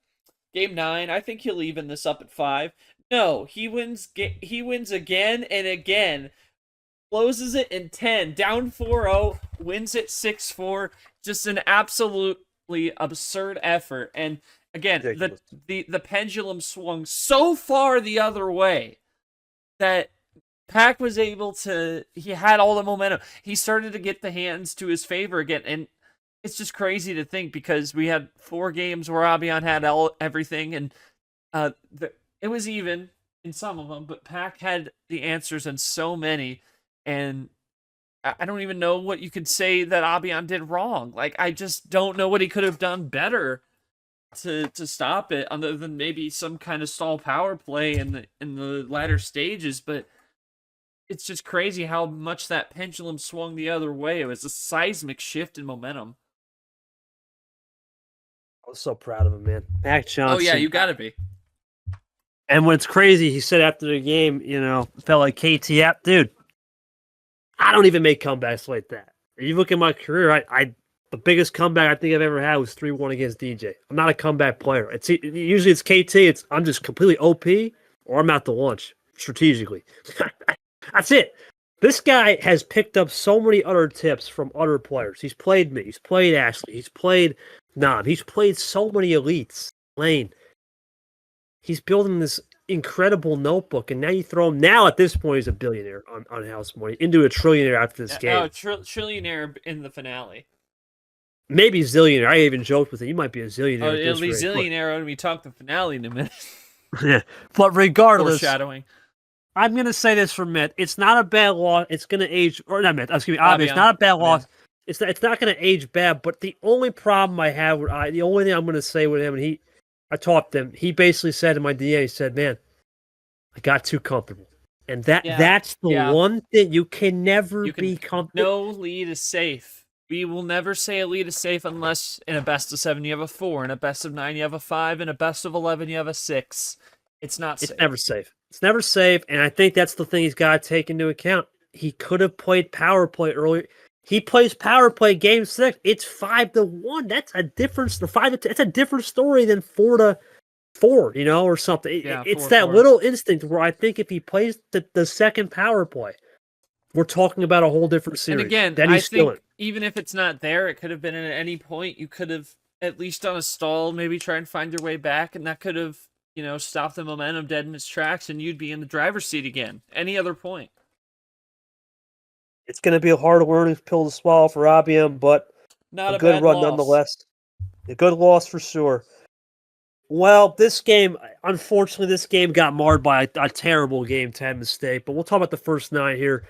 I think he'll even this up at 5. No, he wins. He wins again and again. Closes it in 10, down 4-0, wins it 6-4. Just an absolutely absurd effort. And again, the pendulum swung so far the other way that Pac was able to. He had all the momentum. He started to get the hands to his favor again, and it's just crazy to think because we had 4 games where Avian had everything, and it was even in some of them, but Pac had the answers in so many. And I don't even know what you could say that Avian did wrong. Like, I just don't know what he could have done better to stop it, other than maybe some kind of stall power play in the latter stages. But it's just crazy how much that pendulum swung the other way. It was a seismic shift in momentum. I was so proud of him, man. Mac Johnson. Oh yeah, you gotta be. And when it's crazy, he said after the game, you know, felt like KT app, dude. I don't even make comebacks like that. If you look at my career, the biggest comeback I think I've ever had was 3-1 against DJ. I'm not a comeback player. Usually it's KT. I'm just completely OP, or I'm out to lunch strategically. That's it. This guy has picked up so many other tips from other players. He's played me. He's played Ashley. He's played Nam. He's played so many elites. Lane. He's building this incredible notebook, and now you throw him. Now at this point, he's a billionaire on house money, into a trillionaire after this game. Oh, trillionaire in the finale. Maybe zillionaire. I even joked with it. You might be a zillionaire. Oh, it'll be zillionaire when we talk the finale in a minute. Yeah, but regardless, foreshadowing. I'm gonna say this for Mitt. It's not a bad loss. It's gonna age, or not Mitt. Excuse me. It's not a bad loss. It's not gonna age bad. But the only problem I have with the only thing I'm gonna say with him, and I talked to him. He basically said in my DM, he said, "Man, I got too comfortable," and that's the one thing you can never be comfortable. No lead is safe. We will never say a lead is safe unless in a best of 7 you have a 4, in a best of 9 you have a 5, in a best of 11 you have a 6. It's not safe. It's never safe. It's never safe, and I think that's the thing he's got to take into account. He could have played power play earlier. He plays power play game 6. It's 5-1. That's a difference. The 5-2. It's a different story than 4-4, you know, or something. Yeah, it's 4-4. that little instinct where I think if he plays the second power play, we're talking about a whole different series. And again, I think even if it's not there, it could have been at any point. You could have at least done a stall, maybe try and find your way back, and that could have, you know, stopped the momentum dead in its tracks, and you'd be in the driver's seat again. Any other point. It's going to be a hard learning pill to swallow for Abiam, but not a good run nonetheless. A good loss for sure. Well, unfortunately, this game got marred by a terrible game 10 mistake, but we'll talk about the first 9 here.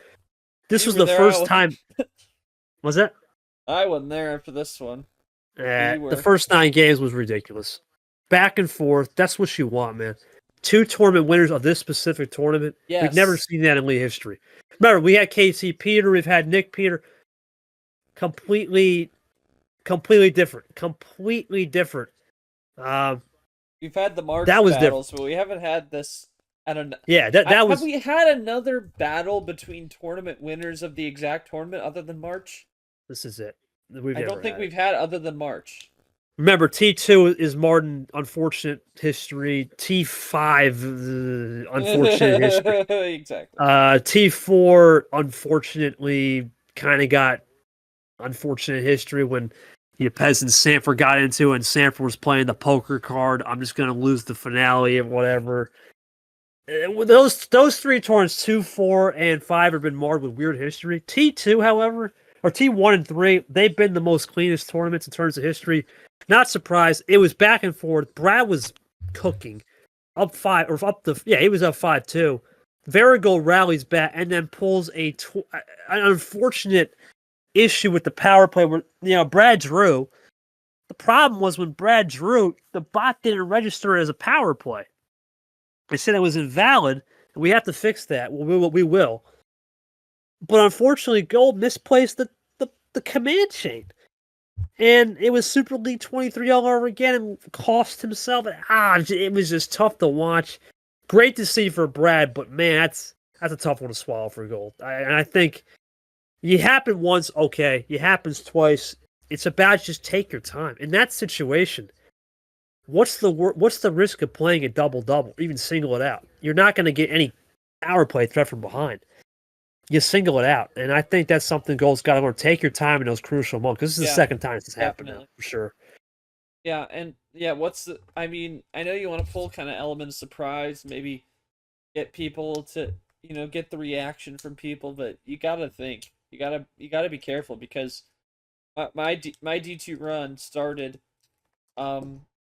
This was the first time. Was it? I wasn't there after this one. The first 9 games was ridiculous. Back and forth. That's what you want, man. 2 tournament winners of this specific tournament. Yes. We've never seen that in league history. Remember, we had KC Peter, we've had Nick Peter. Completely different. Completely different. We've had the March battles, different. But we haven't had this. I don't know. Yeah, Have we had another battle between tournament winners of the exact tournament other than March? This is it. I don't think we've had other than March. Remember, T2 is Martin, unfortunate history. T5, unfortunate history. Exactly. T4, unfortunately, kind of got unfortunate history when, peasants Sanford got into, and Sanford was playing the poker card. I'm just going to lose the finale and whatever. Those three tournaments, 2, 4, and 5, have been marred with weird history. T2, however, or T1 and 3, they've been the most cleanest tournaments in terms of history. Not surprised. It was back and forth. Brad was cooking. Up 5, or up the, yeah, he was up 5-2. Varigold rallies back and then pulls an unfortunate issue with the power play where, Brad drew. The problem was when Brad drew, the bot didn't register as a power play. They said it was invalid, and we have to fix that. Well, we will. But unfortunately, Gold misplaced the command chain. And it was Super League 23 all over again and cost himself. It was just tough to watch. Great to see for Brad, but man, that's a tough one to swallow for Gold. And I think you happen once, okay. You happens twice. It's about just take your time. In that situation, what's the risk of playing a double-double, even single it out? You're not going to get any power play threat from behind. You single it out. And I think that's something Gold's got to learn. Take your time in those crucial moments. This is the second time this has happened now, for sure. Yeah, and I know you want to pull kind of element of surprise, maybe get people to, get the reaction from people, but you got to think. You got to be careful because my D2 run started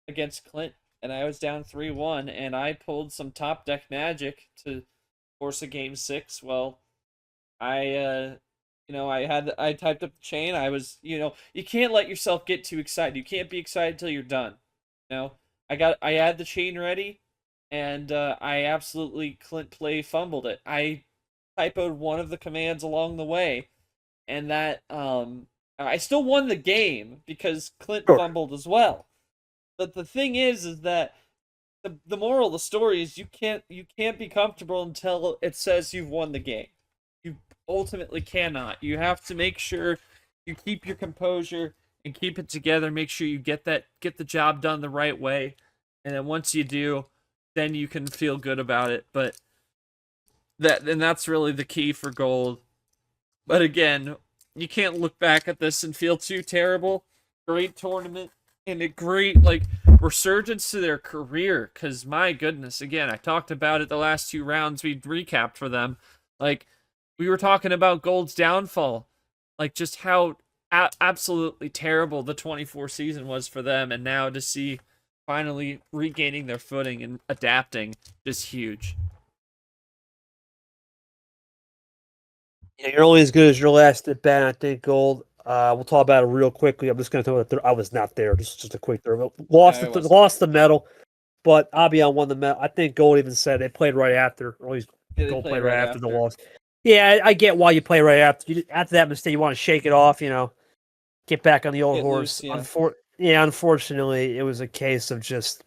against Clint, and I was down 3-1, and I pulled some top deck magic to force a game 6. Well, I typed up the chain. I was, you can't let yourself get too excited. You can't be excited until you're done. I had the chain ready, and I absolutely Clint play fumbled it. I typoed one of the commands along the way, and that I still won the game because Clint fumbled as well. But the thing is that the moral of the story is you can't be comfortable until it says you've won the game. You ultimately cannot. You have to make sure you keep your composure and keep it together. Make sure you get the job done the right way, and then once you do, then you can feel good about it. But that's really the key for Gold. But again, you can't look back at this and feel too terrible. Great tournament and a great resurgence to their career. Because my goodness, again, I talked about it the last 2 rounds we recapped for them. We were talking about Gold's downfall, just how absolutely terrible the 24 season was for them, and now to see finally regaining their footing and adapting, just huge. Yeah, you're only as good as your last at bat, I think, Gold. We'll talk about it real quickly. I'm just going to talk about I was not there. Just a quick throw. Lost the medal, but Abian won the medal. I think Gold even said they played right after. Or at least Gold played right after the loss. Yeah, I get why you play right after. After that mistake, you want to shake it off, get back on the old horse. Loose, yeah. Unfortunately, it was a case of just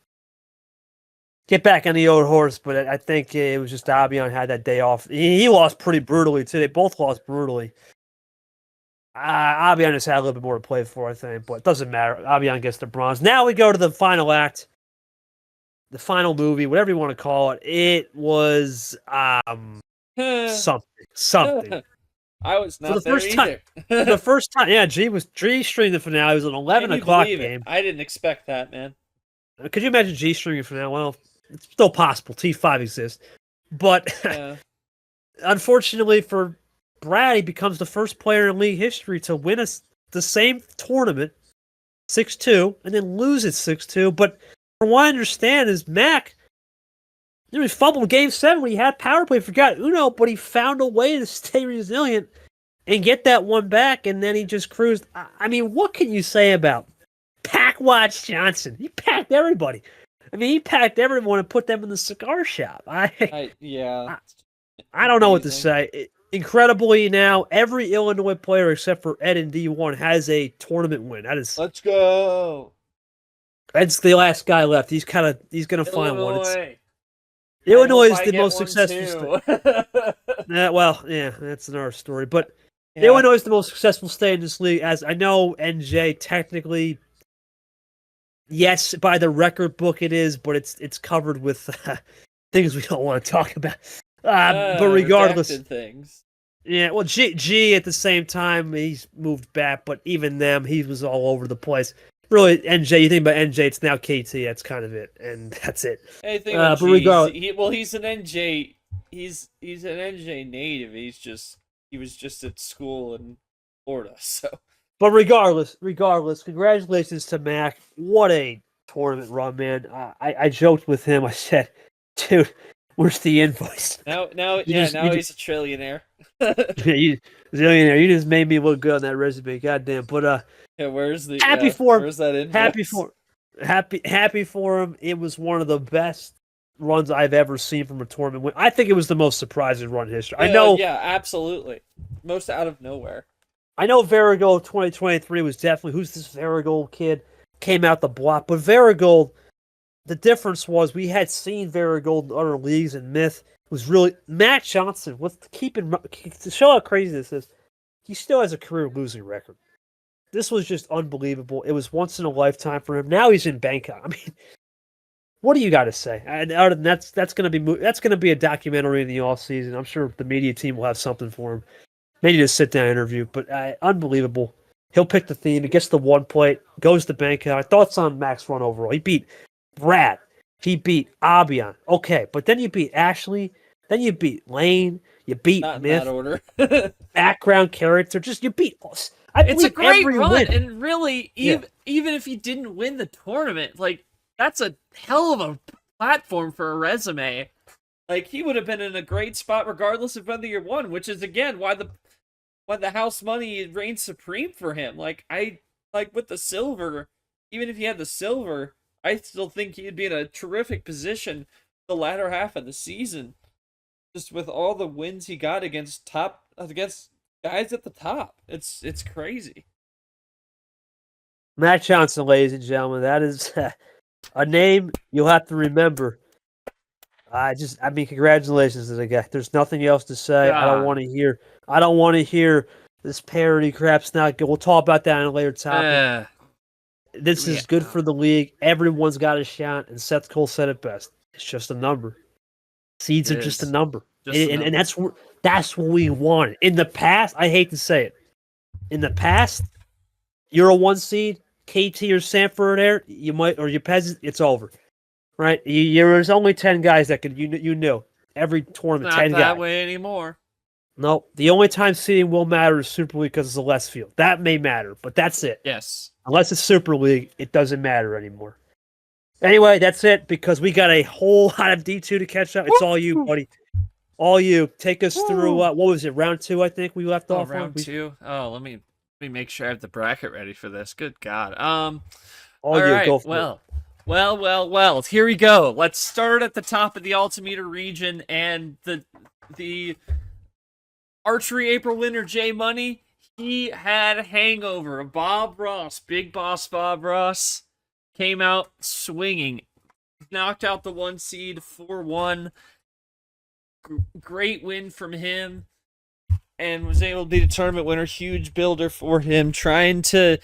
get back on the old horse, but I think it was just Abian had that day off. He lost pretty brutally, too. They both lost brutally. Abian just had a little bit more to play for, I think, but it doesn't matter. Abian gets the bronze. Now we go to the final act, the final movie, whatever you want to call it. It was something. I was not for the there first either. Time, the first time, yeah, G streamed the finale. It was an 11 o'clock game. I didn't expect that, man. Could you imagine G streaming finale? Well, it's still possible. T5 exists. But unfortunately for Brad, he becomes the first player in league history to win the same tournament, 6-2, and then lose it 6-2. But from what I understand is Mac, he fumbled Game 7 when he had power play, forgot Uno, but he found a way to stay resilient and get that one back, and then he just cruised. I mean, what can you say about Packwatch Johnson? He packed everybody. I mean, he packed everyone and put them in the cigar shop. I don't know what to say. Incredibly, now every Illinois player except for Ed in D1 has a tournament win. Let's go. Ed's the last guy left. He's gonna find one. Illinois is the most successful state. That's another story. But Illinois is the most successful state in this league. As I know, NJ technically, yes, by the record book it is, but it's covered with things we don't want to talk about. But regardless, things. Yeah, well, G at the same time he's moved back, but even them, he was all over the place. Really, NJ. You think about NJ, it's now KT. That's kind of it, and that's it. Anything about But G? regardless, He's an NJ. He's an NJ native. He was just at school in Florida. So regardless, congratulations to Mac. What a tournament run, man. I joked with him. I said, dude, where's the invoice? now You he's a trillionaire. you zillionaire. You just made me look good on that resume. Goddamn. But Yeah, where's the happy for him. Where's that invoice? Happy for him. It was one of the best runs I've ever seen from a tournament. I think it was the most surprising run in history. I know. Yeah, absolutely. Most out of nowhere. I know Varigold 2023 was definitely who's this Varigold kid came out the block, but Varigold. The difference was we had seen Varigold in other leagues, and Myth was really Matt Johnson. To show how crazy this is, he still has a career losing record. This was just unbelievable. It was once in a lifetime for him. Now he's in Bangkok. I mean, what do you got to say? And other than that's going to be a documentary in the off season. I'm sure the media team will have something for him. Maybe a sit down interview, but unbelievable. He'll pick the theme. He gets the one plate, goes to Bangkok. Thoughts on Max run overall? He beat Brad. He beat Abian. Okay, but then you beat Ashley. Then you beat Lane. You beat Not in Myth. that order. Background character. Just you beat us. It's a great run, win. and really, even if he didn't win the tournament, like that's a hell of a platform for a resume. Like he would have been in a great spot regardless of whether you won, which is again why the house money reigns supreme for him. Like with the silver, even if he had the silver, I still think he'd be in a terrific position the latter half of the season. Just with all the wins he got against guys at the top. It's crazy. Matt Johnson, ladies and gentlemen, that is a name you'll have to remember. Congratulations to the guy. There's nothing else to say. God. I don't want to hear this parody crap's not good. We'll talk about that in a later topic. This is good for the league. Everyone's got a shot, and Seth Cole said it best. It's just a number. Seeds are just a number. And that's what we wanted. In the past, I hate to say it. In the past, you're a 1 seed, KT or Sanford there, you might, or your peasant, it's over. Right? There's only 10 guys that could, you know, every tournament, 10 guys. Not that way anymore. No, the only time seeding will matter is Super League because it's a less field. That may matter, but that's it. Yes. Unless it's Super League, it doesn't matter anymore. Anyway, that's it because we got a whole lot of D2 to catch up. It's all you, buddy. All you. Take us through, what was it, round 2, I think we left off round on? 2? Oh, let me make sure I have the bracket ready for this. Good God. All you, right, go for it. Well, here we go. Let's start at the top of the altimeter region, and the archery April winner, J Money, he had a hangover. Bob Ross, Big Boss Bob Ross, came out swinging. Knocked out the 1 seed 4-1. Great win from him. And was able to be the tournament winner. Huge builder for him. Trying to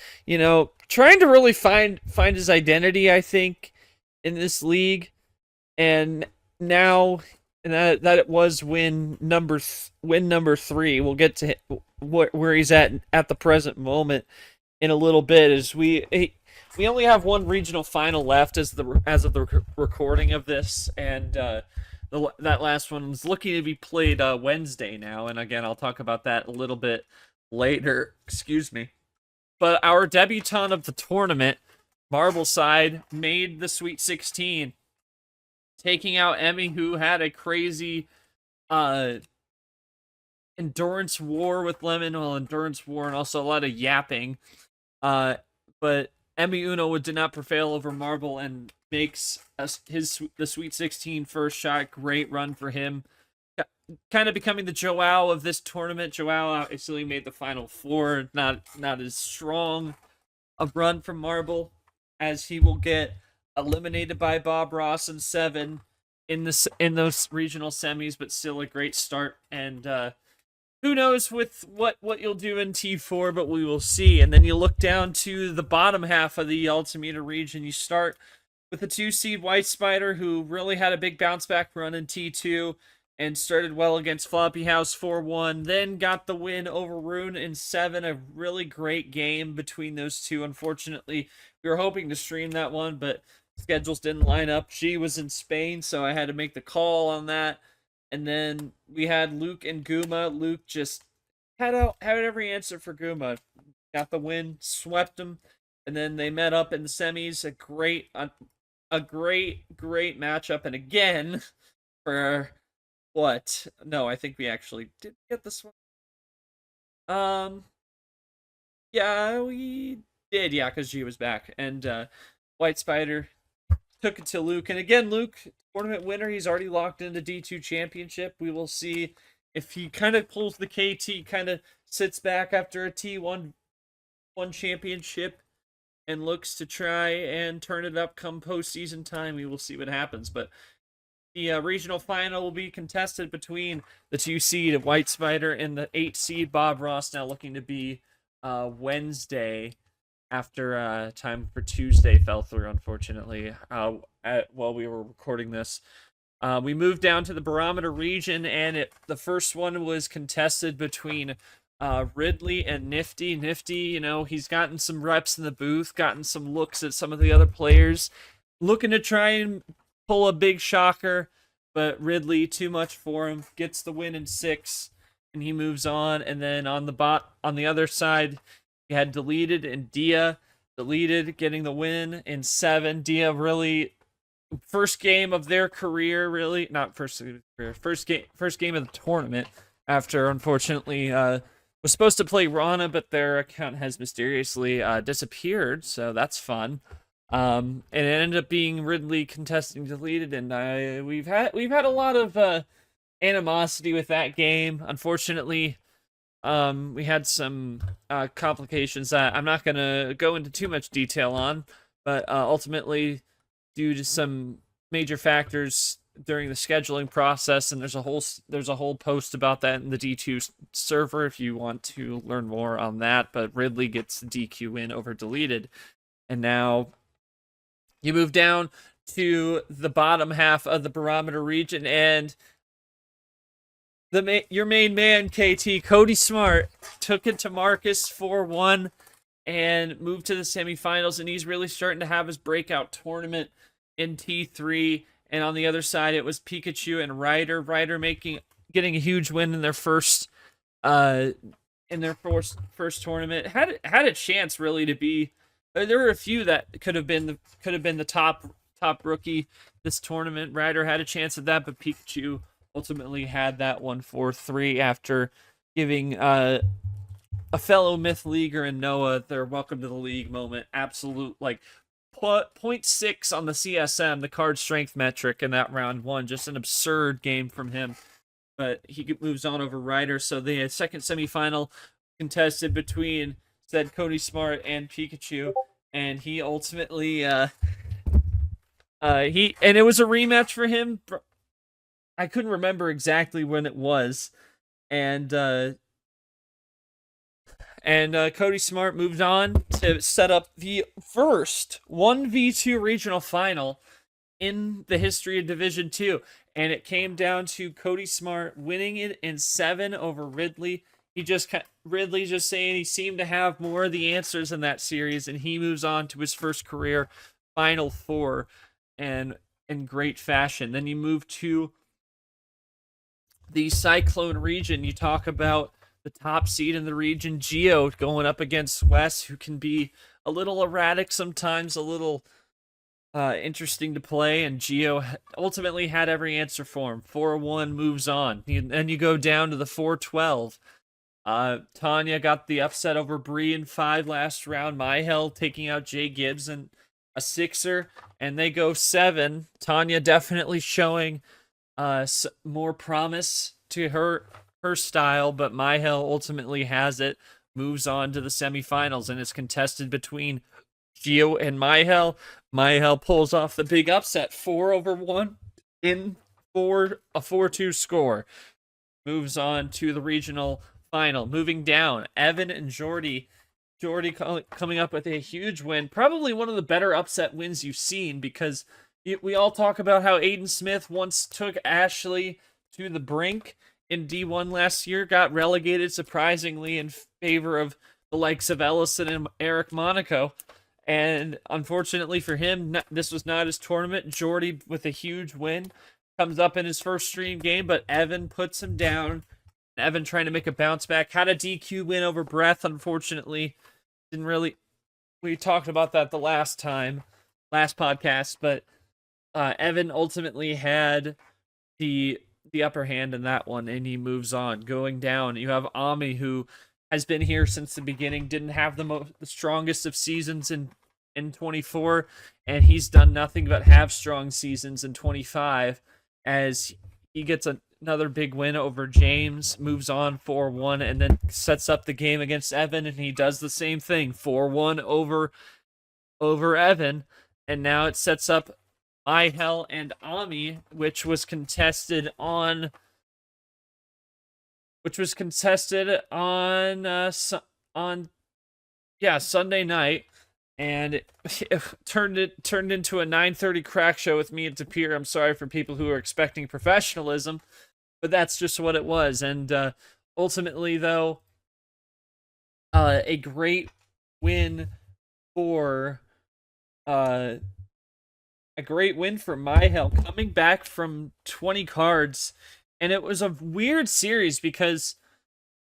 really find his identity, I think, in this league. And now, that it was win number 3. We'll get to where he's at the present moment in a little bit. As we only have one regional final left as of the recording of this, and that last one is looking to be played Wednesday now. And again, I'll talk about that a little bit later. Excuse me. But our debutant of the tournament, Marble Side, made the Sweet 16, taking out Emmy, who had a crazy endurance war with Lemon. Well, endurance war and also a lot of yapping. But Emmy Uno did not prevail over Marble and makes the Sweet 16 first shot. Great run for him. Kind of becoming the Joao of this tournament. Joao obviously made the Final Four. Not as strong a run from Marble, as he will get eliminated by Bob Ross in 7 in those regional semis, but still a great start. And who knows with what you'll do in T4, but we will see. And then you look down to the bottom half of the altimeter region. You start with the 2 seed White Spider, who really had a big bounce back run in T2. and started well against Floppy House 4-1, then got the win over Rune in 7, a really great game between those two. Unfortunately, we were hoping to stream that one, but schedules didn't line up. She was in Spain, so I had to make the call on that. And then we had Luke and Guma. Luke just had every answer for Guma. Got the win, swept him, and then they met up in the semis. A great matchup, and again, for what? No, I think we actually did get this one. Yeah, we did. Yeah, because G was back, and White Spider took it to Luke, and again, Luke, tournament winner. He's already locked into D2 championship. We will see if he kind of pulls the KT, kind of sits back after a T1 championship, and looks to try and turn it up come postseason time. We will see what happens, but the regional final will be contested between the 2 seed of White Spider and the 8 seed Bob Ross, now looking to be Wednesday after time for Tuesday fell through, unfortunately, while we were recording this. We moved down to the barometer region, and the first one was contested between Ridley and Nifty. Nifty, he's gotten some reps in the booth, gotten some looks at some of the other players, looking to try and pull a big shocker, but Ridley, too much for him, gets the win in 6, and he moves on. And then on the other side, you had Deleted and Dia. Deleted getting the win in 7. Dia really, first game of their career, really, not first career, first game of the tournament, after unfortunately was supposed to play Rana, but their account has mysteriously disappeared, so that's fun. And it ended up being Ridley contesting Deleted, and we've had a lot of animosity with that game. Unfortunately, we had some complications that I'm not gonna go into too much detail on, but ultimately, due to some major factors during the scheduling process, and there's a whole post about that in the D2 server if you want to learn more on that. But Ridley gets the DQ win over Deleted, and now you move down to the bottom half of the barometer region, and your main man, KT, Cody Smart, took it to Marcus 4-1 and moved to the semifinals, and he's really starting to have his breakout tournament in T3. And on the other side, it was Pikachu and Ryder. Ryder getting a huge win in their first tournament. Had a chance really to be. There were a few that could have been the top rookie this tournament. Ryder had a chance at that, but Pikachu ultimately had that one 4-3 after giving a fellow Myth Leaguer and Noah their welcome to the league moment. Absolute 0.6 on the CSM, the card strength metric, in that round 1. Just an absurd game from him. But he moves on over Ryder. So the second semifinal contested between said Cody Smart and Pikachu, and he ultimately it was a rematch for him. I couldn't remember exactly when it was, and Cody Smart moved on to set up the first 1v2 regional final in the history of Division 2. And it came down to Cody Smart winning it in 7 over Ridley. Ridley just saying he seemed to have more of the answers in that series, and he moves on to his first career Final 4 and in great fashion. Then you move to the Cyclone region. You talk about the top seed in the region, Geo, going up against Wes, who can be a little erratic sometimes, a little interesting to play, and Geo ultimately had every answer for him. 4-1 moves on. Then you go down to the 4-12. Tanya got the upset over Bree in 5 last round. Myhel taking out Jay Gibbs and a 6er, and they go 7. Tanya definitely showing more promise to her style, but Myhel ultimately has it, moves on to the semifinals, and it's contested between Geo and Myhel. Myhel pulls off the big upset, 4-1 in a 4-2 score. Moves on to the regional final. Moving down, Evan and Jordy. Jordy coming up with a huge win, probably one of the better upset wins you've seen, because we all talk about how Aiden Smith once took Ashley to the brink in D1 last year, got relegated surprisingly in favor of the likes of Ellison and Eric Monaco. And unfortunately for him, this was not his tournament. Jordy, with a huge win, comes up in his first stream game, but Evan puts him down. Evan trying to make a bounce back. Had a DQ win over Breath, unfortunately. Didn't really... We talked about that the last podcast, but Evan ultimately had the upper hand in that one, and he moves on. Going down, you have Ami, who has been here since the beginning, didn't have the strongest of seasons in 24, and he's done nothing but have strong seasons in 25, as he gets another big win over James, moves on 4-1, and then sets up the game against Evan, and he does the same thing, 4-1 over Evan, and now it sets up Ihel and Ami, which was contested on Sunday night, and it turned into a 9:30 crack show with me and Tapir. I'm sorry for people who are expecting professionalism, but that's just what it was. And ultimately, though, a great win for Myhel, coming back from 20 cards. And it was a weird series because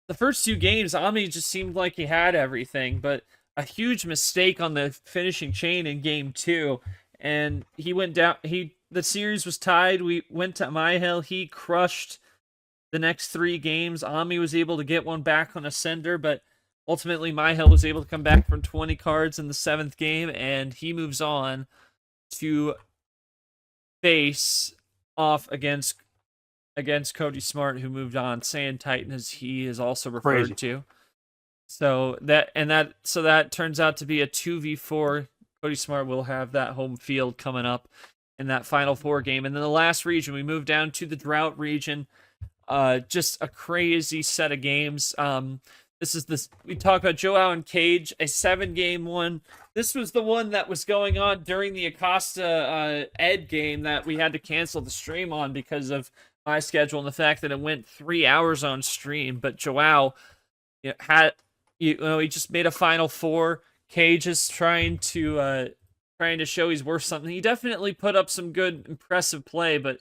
the first two games, Ami just seemed like he had everything, but a huge mistake on the finishing chain in game 2, and he went down. The series was tied. We went to Myhel. He crushed the next 3 games. Ami was able to get one back on Ascender, but ultimately Myhel was able to come back from 20 cards in the 7th game, and he moves on to face off against Cody Smart, who moved on, Saiyan Titan, as he is also referred to. So that turns out to be a 2v4. Cody Smart will have that home field coming up in that Final Four game. And then the last region, we move down to the Drought region. Just a crazy set of games. We talk about Joao and Cage, a 7-game one. This was the one that was going on during the Acosta Ed game that we had to cancel the stream on because of my schedule and the fact that it went 3 hours on stream. But Joao he just made a Final Four. Cage is trying to show he's worth something. He definitely put up some good, impressive play, but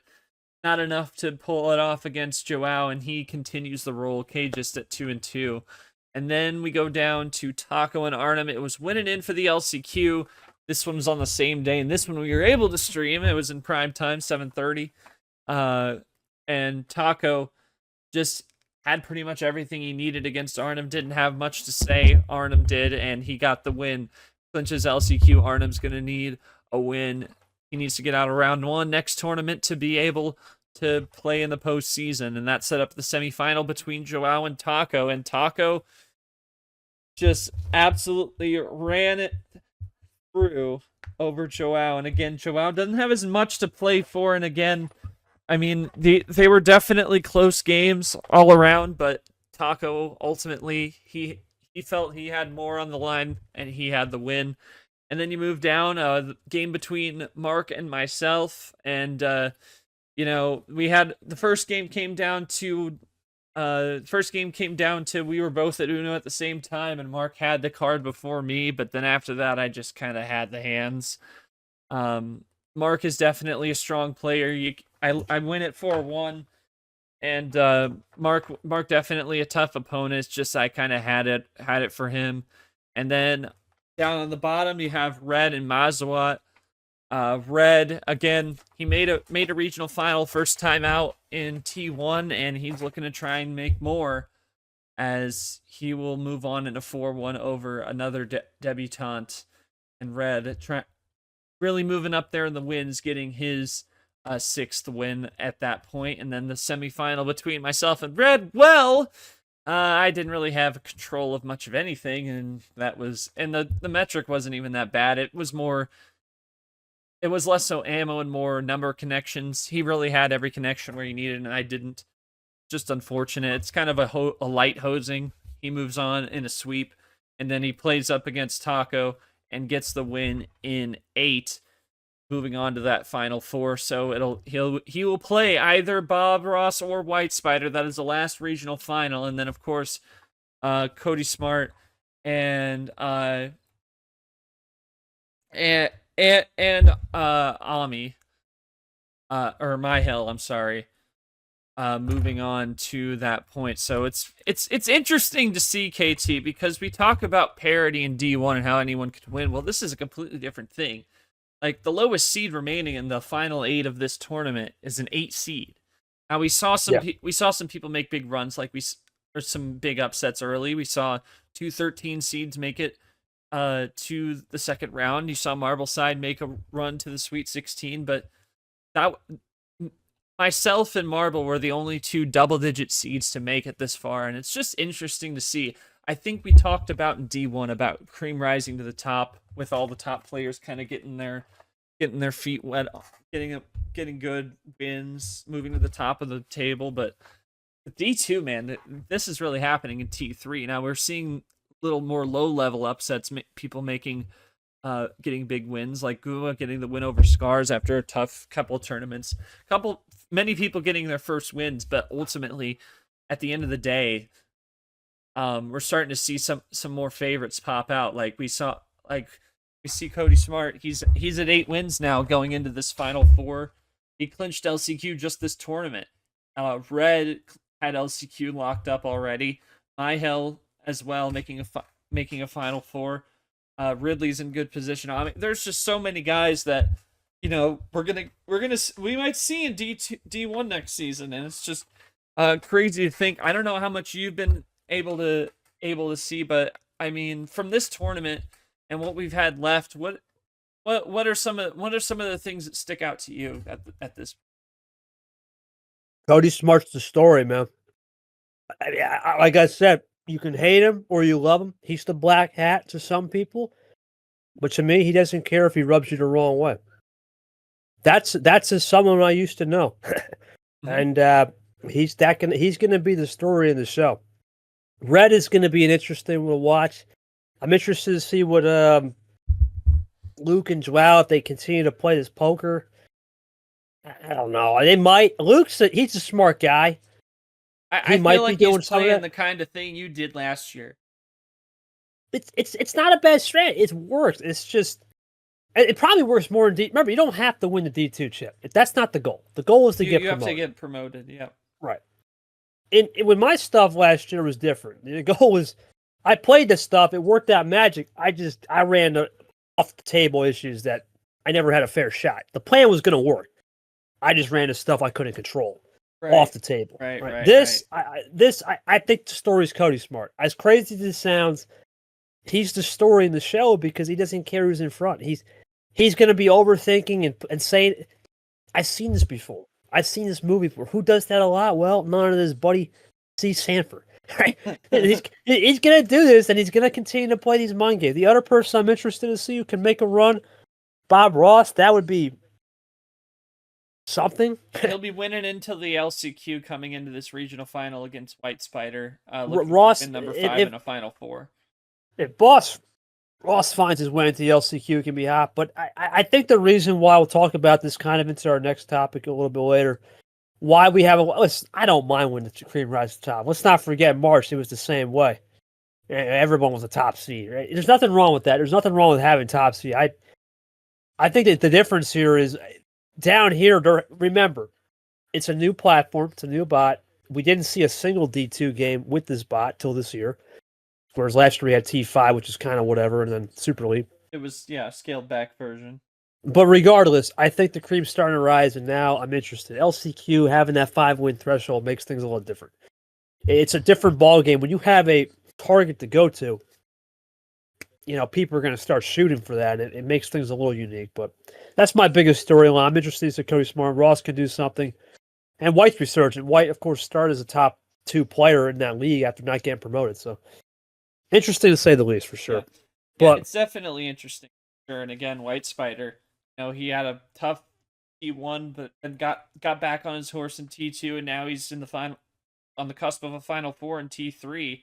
not enough to pull it off against Joao, and he continues the roll. Cage just at 2-2. And then we go down to Taco and Arnhem. It was winning in for the LCQ. This one was on the same day, and this one we were able to stream. It was in prime time, 7:30. And Taco just had pretty much everything he needed against Arnhem. Didn't have much to say. Arnhem did, and he got the win. Clinches LCQ. Arnhem's going to need a win. He needs to get out of round 1 next tournament to be able to play in the postseason, and that set up the semifinal between Joao and Taco. And Taco just absolutely ran it through over Joao. And again, Joao doesn't have as much to play for. And again, I mean, they were definitely close games all around, but Taco ultimately, he felt he had more on the line, and he had the win. And then you move down, the game between Mark and myself, and we had the first game came down to we were both at Uno at the same time, and Mark had the card before me, but then after that I just kind of had the hands. Mark is definitely a strong player. I win at 4-1, and Mark definitely a tough opponent. It's just I kind of had it for him. And then down on the bottom you have Red and Mazawat. Red, again, he made a regional final first time out in T1, and he's looking to try and make more, as he will move on in a 4-1 over another debutante. And Red really moving up there in the wins, getting his 6th win at that point. And then the semifinal between myself and Red, I didn't really have control of much of anything, and the metric wasn't even that bad. It was less so ammo and more number connections. He really had every connection where he needed, and I didn't. Just unfortunate. It's kind of a light hosing. He moves on in a sweep, and then he plays up against Taco and gets the win in 8. moving on to that final four. So he will play either Bob Ross or White Spider. That is the last regional final, and then of course, Cody Smart and Ami or My Hell. I'm sorry. Moving on to that point. So it's interesting to see KT because we talk about parity in D1 and how anyone could win. Well, this is a completely different thing. Like the lowest seed remaining in the final 8 of this tournament is an 8 seed. Now we saw some people make big runs, like or some big upsets early. We saw 2 13 seeds make it to the second round. You saw Marbleside make a run to the Sweet 16, but that myself and Marble were the only 2 double-digit seeds to make it this far, and it's just interesting to see. I think we talked about in D1 about Cream rising to the top with all the top players kind of getting their feet wet, getting good wins, moving to the top of the table. But D2, man, this is really happening in T3. Now we're seeing a little more low-level upsets, people making getting big wins, like Guma getting the win over Scars after a tough couple of tournaments. Many people getting their first wins, but ultimately, at the end of the day, we're starting to see some more favorites pop out. We see Cody Smart. He's at 8 wins now going into this final 4. He clinched LCQ just this tournament. Red had LCQ locked up already. My Hell as well, making a final 4. Ridley's in good position. I mean, there's just so many guys that we might see in D1 next season, and it's just crazy to think. I don't know how much you've been able to see, but I mean, from this tournament and what we've had left, what are some of the things that stick out to you at this? Cody Smart's the story, man. Like I said, you can hate him or you love him. He's the black hat to some people, but to me, he doesn't care if he rubs you the wrong way. That's as someone I used to know, and he's gonna be the story in the show. Red is gonna be an interesting one to watch. I'm interested to see what Luke and Joao, if they continue to play this poker. I don't know. They might. He's a smart guy. I feel like he's playing the kind of thing you did last year. It's not a bad strat. It's worked. It's just it probably works more in D. Remember, you don't have to win the D2 chip. That's not the goal. The goal is to get promoted. You have to get promoted. Yeah. Right. And when my stuff last year was different. The goal was, I played this stuff. It worked out magic. I ran off the table issues that I never had a fair shot. The plan was going to work. I just ran the stuff I couldn't control off the table. Right. I think the story's Cody Smart. As crazy as this sounds, he's the story in the show because he doesn't care who's in front. He's going to be overthinking and saying, I've seen this before. I've seen this movie before. Who does that a lot? Well, none of his buddy C. Sanford. Right? he's going to do this, and he's going to continue to play these mind games. The other person I'm interested to see who can make a run, Bob Ross, that would be something. He'll be winning into the LCQ coming into this regional final against White Spider. Ross in number 5 in a final 4. If Ross finds his way into the LCQ, it can be hot. But I think the reason why we'll talk about this kind of into our next topic a little bit later, why we have I don't mind when the cream rises to the top. Let's not forget March, it was the same way. Everyone was a top seed, right? There's nothing wrong with that. There's nothing wrong with having top seed. I think that the difference here is down here, remember, it's a new platform, it's a new bot. We didn't see a single D2 game with this bot till this year. Whereas last year we had T5, which is kind of whatever, and then Super League. It was, scaled back version. But regardless, I think the cream's starting to rise, and now I'm interested. LCQ, having that 5-win threshold makes things a little different. It's a different ball game. When you have a target to go to, people are going to start shooting for that. It makes things a little unique. But that's my biggest storyline. I'm interested to see Cody Smart. Ross can do something. And White's resurgent. White, of course, started as a top 2 player in that league after not getting promoted. So interesting to say the least, for sure. But it's definitely interesting. Sure. And again, White Spider, he had a tough T1, but then got back on his horse in T2, and now he's in the final, on the cusp of a final 4 in T3.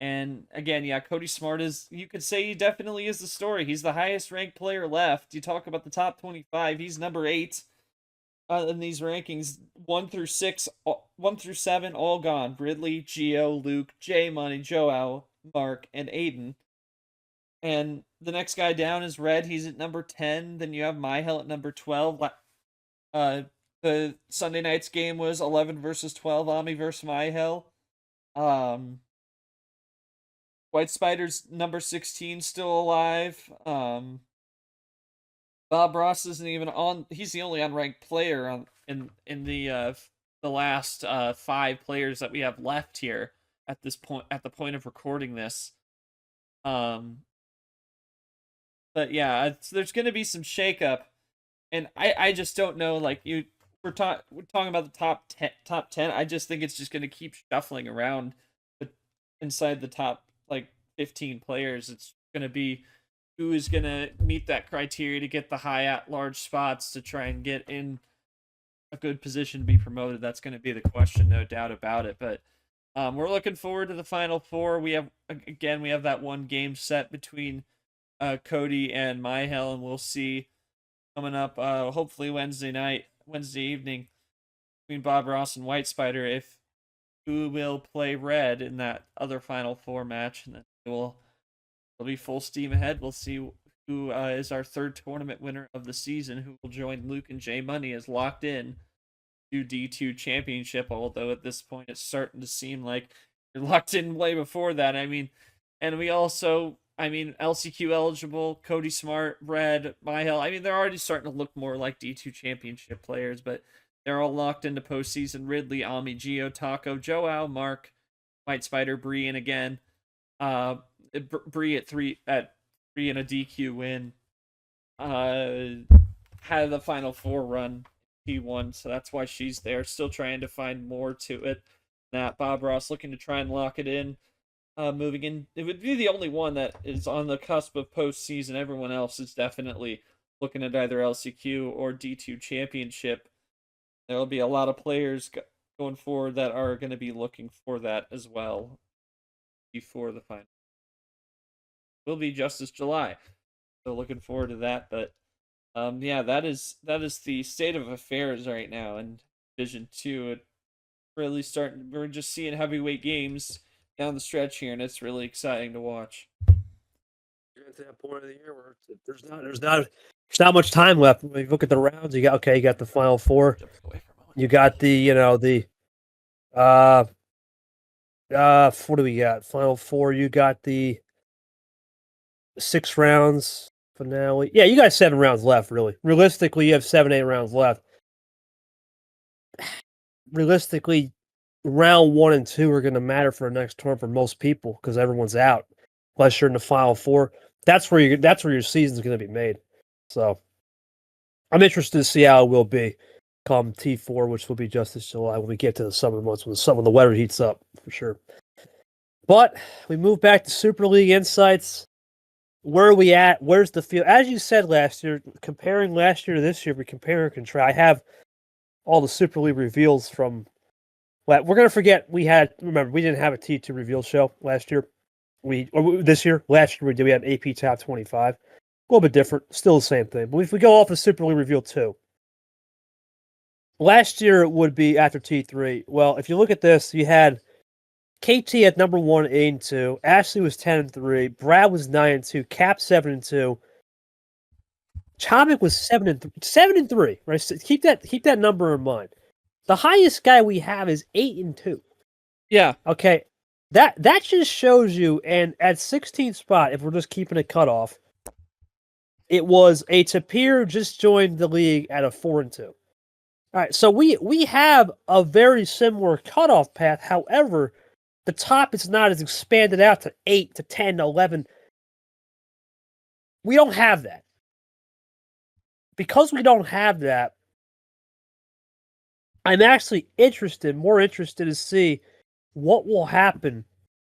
And again, yeah, Cody Smart is, you could say he definitely is the story. He's the highest ranked player left. You talk about the top 25, he's number 8 in these rankings. 1 through 7, all gone. Ridley, Gio, Luke, J Money, Joao, Mark, and Aiden. And the next guy down is Red. He's at number 10. Then you have Myhel at number 12. The Sunday night's game was 11 versus 12, Ami versus Myhel. White Spider's number 16 still alive. Bob Ross isn't even on. He's the only unranked player in the last 5 players that we have left here at this point, at the point of recording this. But yeah, there's going to be some shakeup, and I just don't know. Like we're talking about the top 10. I just think it's just going to keep shuffling around inside the top 15 players. It's going to be who is going to meet that criteria to get the high at large spots to try and get in a good position to be promoted. That's going to be the question, no doubt about it. But we're looking forward to the Final Four. We have that one game set between Cody and Myhel, and we'll see coming up hopefully Wednesday evening between Bob Ross and White Spider if who will play Red in that other Final Four match, and then it'll be full steam ahead. We'll see who is our third tournament winner of the season, who will join Luke and J Money as locked in to D2 Championship, although at this point it's starting to seem like you're locked in way before that. And we also, LCQ eligible, Cody Smart, Red, Myhel. They're already starting to look more like D2 Championship players, but they're all locked into postseason. Ridley, Ami, Gio, Taco, Joao, Mark, White Spider, Bree, and again, Bree at 3 in a DQ win. Had the Final Four run P1, so that's why she's there. Still trying to find more to it. That Bob Ross looking to try and lock it in. Moving in, it would be the only one that is on the cusp of postseason. Everyone else is definitely looking at either LCQ or D2 Championship. There will be a lot of players going forward that are going to be looking for that as well before the final. Will be just this July, so looking forward to that. But yeah, that is the state of affairs right now in Division 2. It really starting. We're just seeing heavyweight games down the stretch here, and it's really exciting to watch. You're at that point of the year where there's not much time left. When you look at the rounds, you got the Final Four. You got what do we got? Final Four. You got the 6 rounds finale. Yeah, you got 7 rounds left. Really, realistically, you have 7-8 rounds left. Realistically, round 1 and 2 are going to matter for the next tournament for most people because everyone's out, unless you're in the Final Four. That's where your season's going to be made. So, I'm interested to see how it will be come T4, which will be just this July when we get to the summer months when the weather heats up for sure. But we move back to Super League Insights. Where are we at? Where's the field? As you said last year, comparing last year to this year, we compare and contrast. I have all the Super League reveals from. We're gonna forget we didn't have a T2 reveal show last year. This year, last year we had AP Top 25. A little bit different, still the same thing. But if we go off of Super League Reveal 2, last year it would be after T3. Well, if you look at this, you had KT at number 1, 8-2. Ashley was 10-3. Brad was 9-2. Cap 7-2. Chomik was 7-3. Right, so keep that number in mind. The highest guy we have is 8-2. Yeah. Okay. That just shows you, and at 16th spot, if we're just keeping it cut off, it was a Tapir just joined the league at a 4-2. All right, so we have a very similar cutoff path. However, the top is not as expanded out to 8 to 10 to 11. We don't have that. Because we don't have that, I'm actually more interested to see what will happen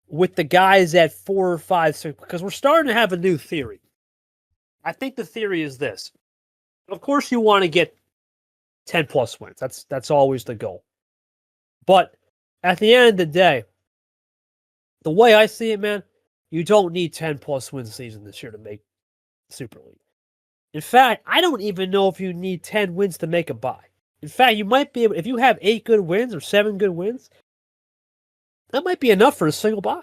with the guys at 4, 5, 6, because we're starting to have a new theory. I think the theory is this. Of course, you want to get 10 plus wins. That's always the goal. But at the end of the day, The way I see it, man, you don't need 10+ win season this year to make Super League. In fact, I don't even know if you need 10 wins to make a bye. In fact, you might be able, if you have 8 good wins or 7 good wins, that might be enough for a single bye.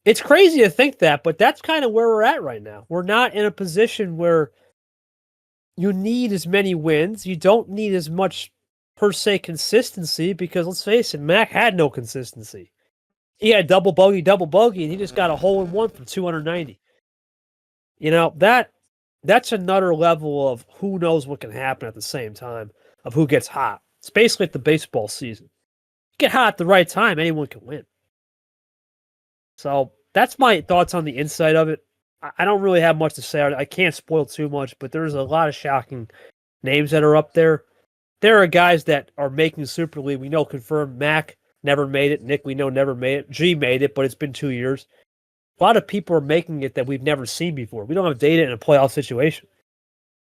It's crazy to think that, but that's kind of where we're at right now. We're not in a position where you need as many wins. You don't need as much, per se, consistency because, let's face it, Mac had no consistency. He had double bogey, and he just got a hole in one from 290. You know, that's another level of who knows what can happen at the same time of who gets hot. It's basically like the baseball season. You get hot at the right time, anyone can win. So that's my thoughts on the inside of it. I don't really have much to say. I can't spoil too much, but there's a lot of shocking names that are up there. There are guys that are making Super League. We know confirmed. Mac never made it. Nick, we know, never made it. G made it, but it's been 2 years. A lot of people are making it that we've never seen before. We don't have data in a playoff situation.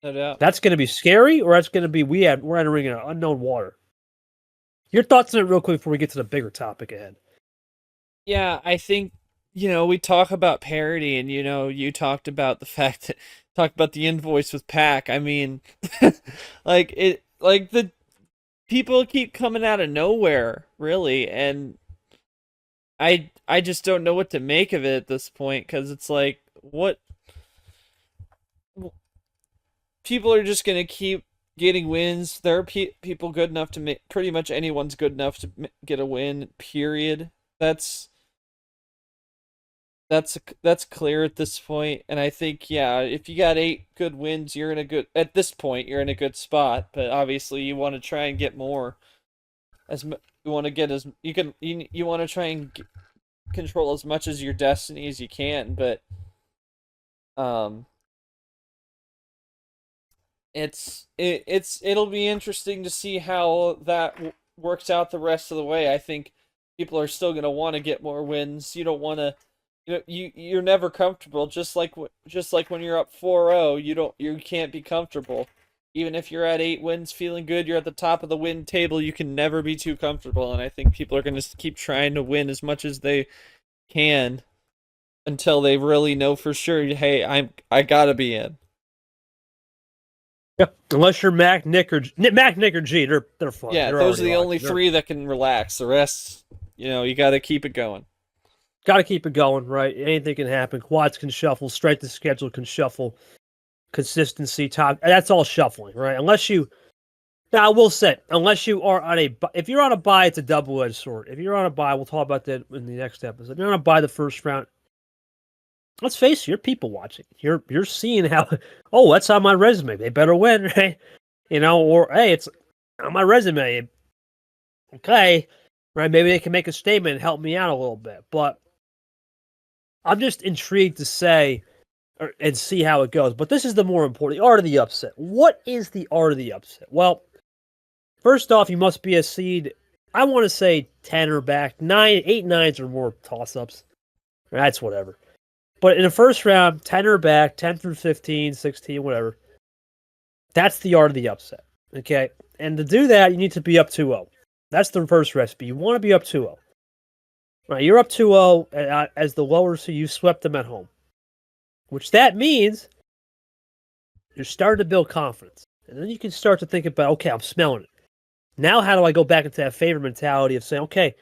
No doubt. That's going to be scary, or that's going to be we're entering an unknown water. Your thoughts on it real quick before we get to the bigger topic ahead. Yeah, I think, we talk about parity, and, you talked about the fact that, talk about the invoice with Pac. I mean, the people keep coming out of nowhere, really, and I just don't know what to make of it at this point, because it's like, what? People are just going to keep getting wins. There are people good enough to make, pretty much anyone's good enough to get a win, period. That's clear at this point, and I think, yeah, if you got 8 good wins, at this point you're in a good spot. But obviously, you want to try and get more. You want to get as you want to try and control as much as your destiny as you can. But it'll be interesting to see how that works out the rest of the way. I think people are still going to want to get more wins. You don't want to. You're never comfortable. Just like when you're up 4-0, you can't be comfortable. Even if you're at 8 wins, feeling good, you're at the top of the win table. You can never be too comfortable. And I think people are going to keep trying to win as much as they can until they really know for sure. Hey, I gotta be in. Yeah, unless you're Mac, Nick, or G, they're fine. Yeah, those are the only 3 that can relax. The rest, you got to keep it going. Got to keep it going, right? Anything can happen. Quads can shuffle. Strength of schedule can shuffle. Consistency, top. That's all shuffling, right? Now, I will say, unless you are on if you're on a bye, it's a double-edged sword. If you're on a bye, we'll talk about that in the next episode. If you're on a bye the first round, let's face it, you're people watching. You're seeing how, that's on my resume. They better win, right? Or, hey, it's on my resume. Okay, right? Maybe they can make a statement and help me out a little bit. But I'm just intrigued to say and see how it goes. But this is the more important, the art of the upset. What is the art of the upset? Well, first off, you must be a seed, I want to say 10 or back. 8, 9s or more toss-ups. That's whatever. But in the first round, 10 or back, 10 through 15, 16, whatever. That's the art of the upset. Okay? And to do that, you need to be up 2-0. That's the first recipe. You want to be up 2-0. Right, you're up 2-0 as the lower, so you swept them at home. Which that means you're starting to build confidence. And then you can start to think about, okay, I'm smelling it. Now how do I go back into that favorite mentality of saying, okay,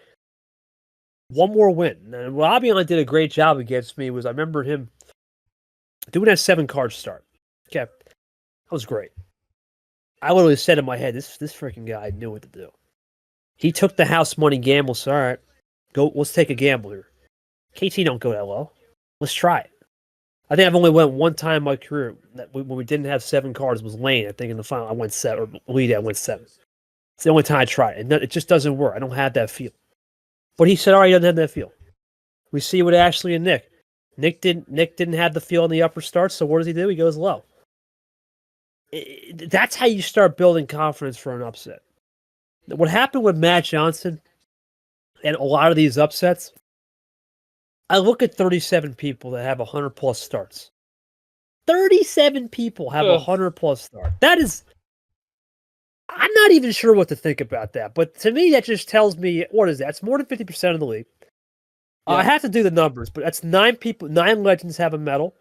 one more win? And what Abian did a great job against me was I remember him doing that 7-card start. Okay, that was great. I literally said in my head, this freaking guy knew what to do. He took the house money gamble, so all right, let's take a gamble here. KT don't go that low. Let's try it. I think I've only went one time in my career when we didn't have 7 cards was Lane. I think in the final I went 7, or lead I went 7. It's the only time I tried it. And it just doesn't work. I don't have that feel. But he said, all right, he doesn't have that feel. We see with Ashley and Nick. Nick didn't have the feel in the upper start, so what does he do? He goes low. That's how you start building confidence for an upset. What happened with Matt Johnson and a lot of these upsets, I look at 37 people that have 100+ starts. 37 people have 100+ starts. That is, I'm not even sure what to think about that. But to me, that just tells me, what is that? It's more than 50% of the league. I have to do the numbers, but that's 9 people. 9 legends have a medal.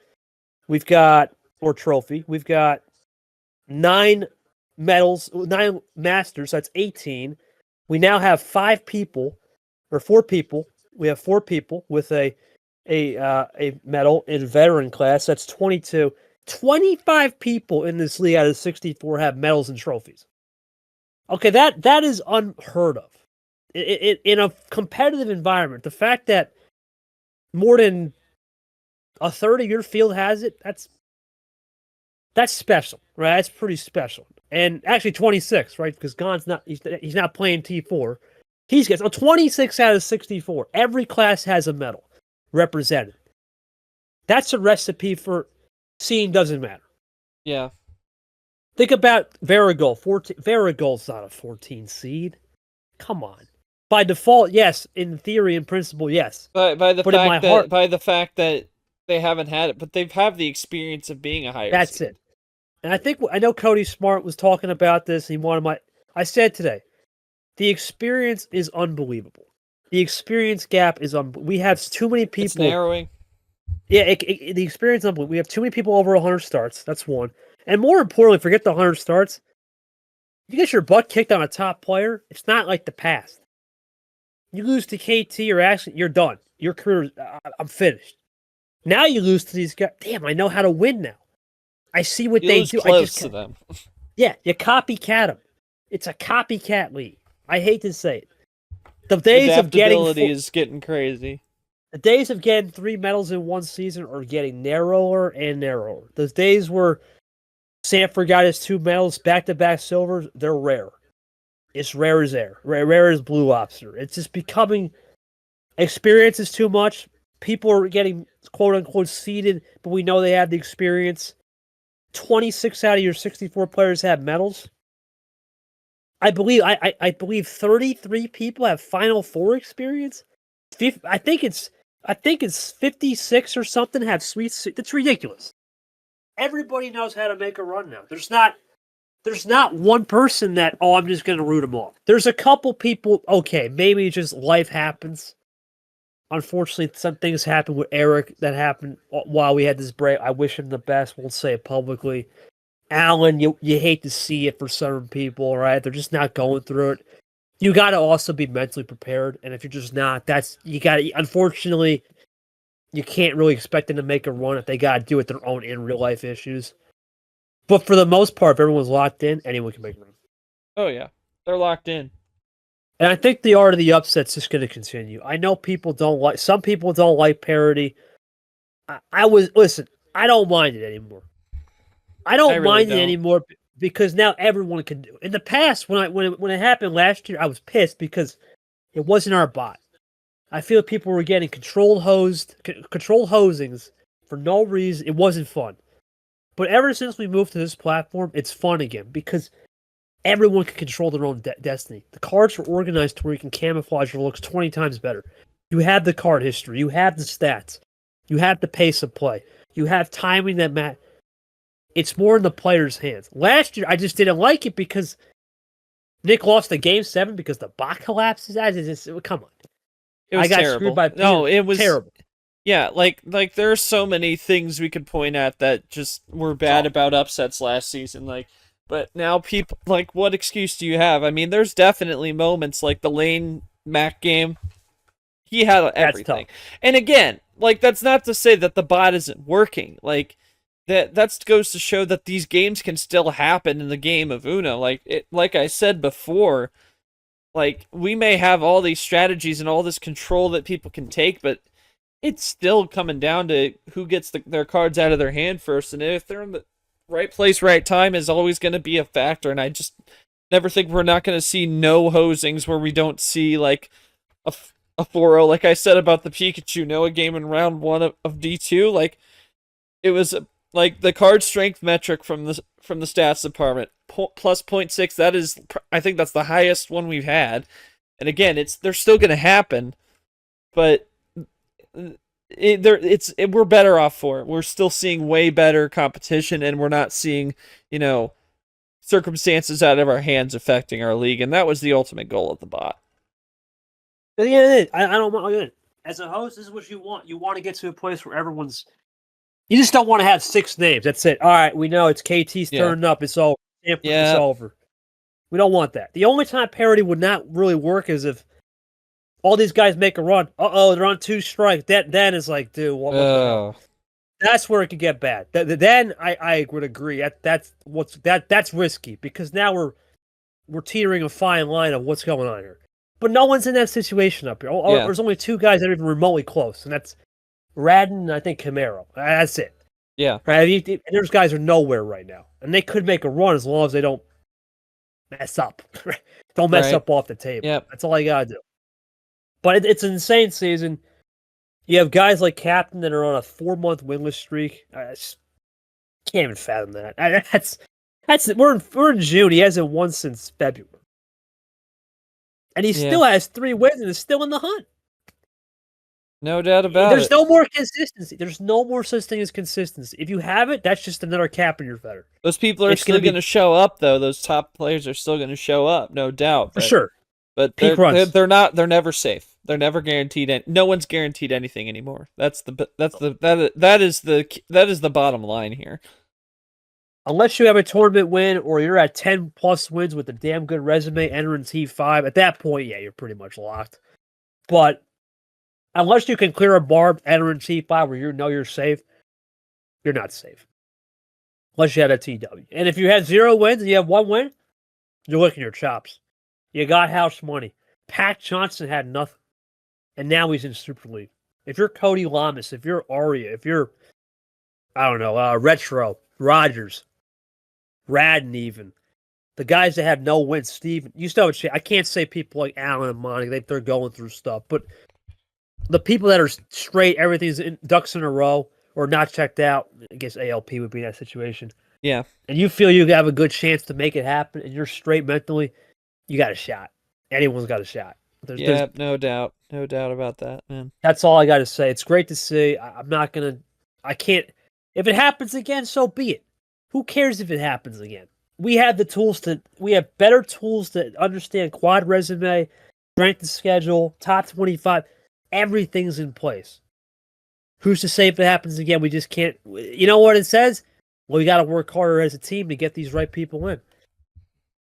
We've got or trophy. We've got 9 medals, 9 masters. That's 18. We now have 5 people or 4 people. We have 4 people with a medal in veteran class. That's 22. 25 people in this league out of 64 have medals and trophies. Okay, that is unheard of. In a competitive environment, the fact that more than a third of your field has it, that's special, right? That's pretty special. And actually 26, right? Because Gon's he's not playing T4. He's got 26 out of 64. Every class has a medal represented. That's a recipe for seeing doesn't matter. Yeah. Think about Varigol. Varigol's not a 14 seed. Come on. By default, yes. In theory and principle, yes. By the fact that they haven't had it, but they've the experience of being a higher That's seed. it. And I know Cody Smart was talking about this. I said today, the experience is unbelievable. The experience gap is we have too many people. It's narrowing. Yeah, the experience is unbelievable. We have too many people over 100 starts. That's one. And more importantly, forget the 100 starts. If you get your butt kicked on a top player, it's not like the past. You lose to KT or Ashton, you're done. Your career, I'm finished. Now you lose to these guys. Damn, I know how to win now. I see what they do. Close to them. Yeah, you copycat them. It's a copycat league. I hate to say it. The days of getting is getting crazy. The days of getting 3 medals in one season are getting narrower and narrower. Those days where Sanford got his 2 medals back-to-back silvers, they're rare. It's rare as air. Rare as blue lobster. It's just becoming... Experience is too much. People are getting quote-unquote seeded, but we know they have the experience. 26 out of your 64 players have medals. I believe 33 people have Final Four experience. I think it's 56 or something have sweet. That's ridiculous. Everybody knows how to make a run now. There's not one person that I'm just going to root them off. There's a couple people. Okay, maybe just life happens. Unfortunately, some things happened with Eric that happened while we had this break. I wish him the best. Won't say it publicly. Alan, you hate to see it for certain people, right? They're just not going through it. You got to also be mentally prepared, and if you're just not, unfortunately, you can't really expect them to make a run if they got to deal with their own in real life issues. But for the most part, if everyone's locked in, anyone can make a run. Oh yeah, they're locked in. And I think the art of the upset's just going to continue. I know some people don't like parity. I don't mind it anymore. I don't mind it anymore because now everyone can do it. In the past, when it happened last year, I was pissed because it wasn't our bot. I feel people were getting controlled hosings for no reason. It wasn't fun. But ever since we moved to this platform, it's fun again because everyone can control their own destiny. The cards are organized to where you can camouflage your looks 20 times better. You have the card history. You have the stats. You have the pace of play. You have timing that It's more in the player's hands. Last year, I just didn't like it because Nick lost the game 7 because the bot collapses. Come on. It was terrible. It was terrible. Yeah, like there are so many things we could point at that just were bad about upsets last season. But now people, what excuse do you have? I mean, there's definitely moments like the Lane Mac game. He had everything. And again, that's not to say that the bot isn't working. That goes to show that these games can still happen in the game of Uno. Like I said before, we may have all these strategies and all this control that people can take, but it's still coming down to who gets their cards out of their hand first. And if they're in the right place, right time is always going to be a factor. And I just never think we're not going to see no hosings where we don't see a 4-0. Like I said about the Pikachu Noah game in round 1 of D2, it was the card strength metric from the stats department plus 0.6. That is, I think that's the highest one we've had. And again, they're still going to happen, but we're better off for it. We're still seeing way better competition, and we're not seeing circumstances out of our hands affecting our league, and that was the ultimate goal of the bot. Yeah, I don't mind. as a host, this is what you want. You want to get to a place where everyone's. You just don't want to have 6 names. That's it. All right, we know it's KT's turning up. It's over. It's over. We don't want that. The only time parity would not really work is if all these guys make a run. They're on 2 strikes. Then it's like, dude, what the hell? That's where it could get bad. Then I would agree. That's risky because now we're teetering a fine line of what's going on here. But no one's in that situation up here. There's only 2 guys that are even remotely close, and that's Radden and I think Camaro. That's it. Yeah. Right? There's guys who are nowhere right now, and they could make a run as long as they don't mess up. Don't mess up off the table. Yep. That's all you gotta do. But it's an insane season. You have guys like Captain that are on a 4-month winless streak. I just can't even fathom that. We're in June. He hasn't won since February, and he still has 3 wins and is still in the hunt. No doubt about There's it. no more consistency. There's no more such thing as consistency. If you have it, that's just another cap in your feather. Those people are still going to show up, though. Those top players are still going to show up, no doubt. For sure. But they're not. They're never safe. They're never guaranteed. No one's guaranteed anything anymore. That is the bottom line here. Unless you have a tournament win or you're at 10+ wins with a damn good resume entering T5, at that point, yeah, you're pretty much locked. But unless you can clear a bar entering T5 where you know you're safe, you're not safe. Unless you had a TW. And if you had 0 wins and you have 1 win, you're licking your chops. You got house money. Pat Johnson had nothing. And now he's in Super League. If you're Cody Lamas, if you're Arya, if you're, Retro, Rogers, Radden even, the guys that have no wins, Steven, you still have a chance. I can't say people like Allen and Monty, they're going through stuff, but the people that are straight, everything's ducks in a row or not checked out, I guess ALP would be in that situation. Yeah. And you feel you have a good chance to make it happen and you're straight mentally, you got a shot. Anyone's got a shot. There's no doubt. No doubt about that, man. That's all I got to say. It's great to see. I can't. If it happens again, so be it. Who cares if it happens again? We have better tools to understand quad resume, strength of schedule, top 25. Everything's in place. Who's to say if it happens again? We just can't. You know what it says? Well, we got to work harder as a team to get these right people in.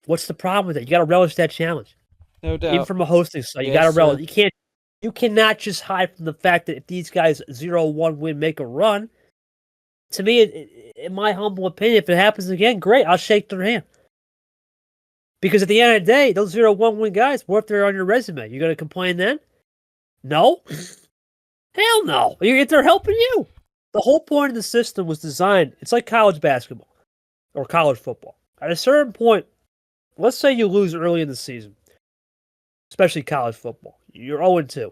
What's the problem with that? You got to relish that challenge. No doubt. Even from a hosting site, you got to relish. You cannot just hide from the fact that if these guys 0-1 win, make a run. To me, in my humble opinion, if it happens again, great. I'll shake their hand. Because at the end of the day, those 0-1 win guys, what if they're on your resume? You going to complain then? No? Hell no. They're helping you. The whole point of the system was designed, it's like college basketball or college football. At a certain point, let's say you lose early in the season, especially college football. You're 0-2.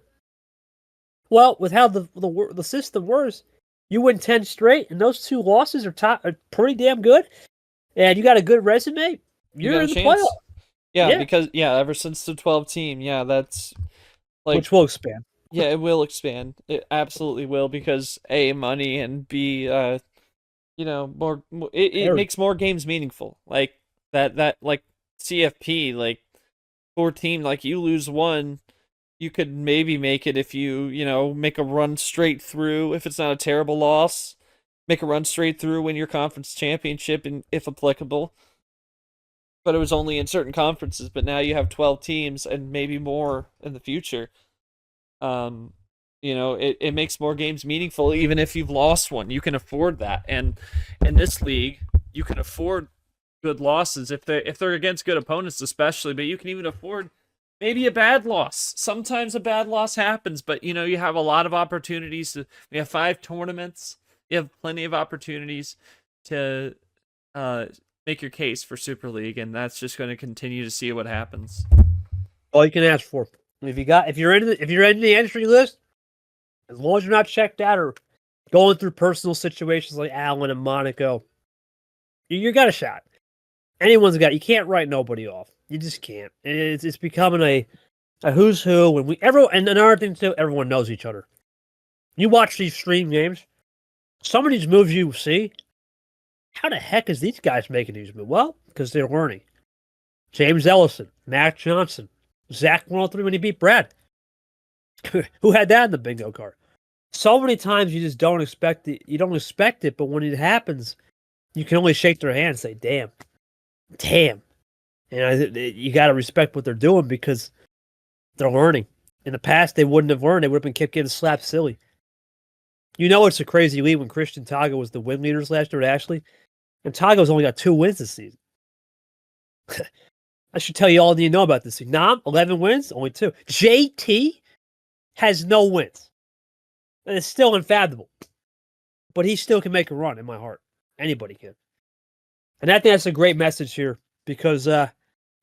Well, with how the system works, you win 10 straight, and those 2 losses are pretty damn good, and you got a good resume, you're in the playoff. Yeah, because ever since the 12 team, that's like, which will expand. Yeah, it will expand. It absolutely will because A, money, and B, more. It makes more games meaningful. Like that like CFP, like 14, like you lose 1, you could maybe make it if you make a run straight through. If it's not a terrible loss, make a run straight through, win your conference championship, and if applicable. But it was only in certain conferences. But now you have 12 teams and maybe more in the future. It makes more games meaningful even if you've lost one. You can afford that, and in this league, you can afford good losses if they're against good opponents, especially. But you can even afford maybe a bad loss. Sometimes a bad loss happens, but you have a lot of opportunities. We have 5 tournaments. You have plenty of opportunities to make your case for Super League, and that's just going to continue to see what happens. All you can ask for. If you're in the entry list, as long as you're not checked out or going through personal situations like Allen and Monaco, you got a shot. Anyone's got. You can't write nobody off. You just can't. It's becoming a who's who. And another thing too, everyone knows each other. You watch these stream games. Some of these moves you see. How the heck is these guys making these moves? Well, because they're learning. James Ellison, Matt Johnson, Zach 103 when he beat Brad. Who had that in the bingo card? So many times you just don't expect it. You don't expect it, but when it happens, you can only shake their hand and say, damn. And you got to respect what they're doing because they're learning. In the past, they wouldn't have learned. They would have been kept getting slapped silly. You know it's a crazy lead when Christian Taga was the win leaders last year at Ashley. And Taga's only got 2 wins this season. I should tell you all that you know about this thing. Nam, 11 wins, only 2. JT has no wins. And it's still unfathomable. But he still can make a run in my heart. Anybody can. And I think that's a great message here because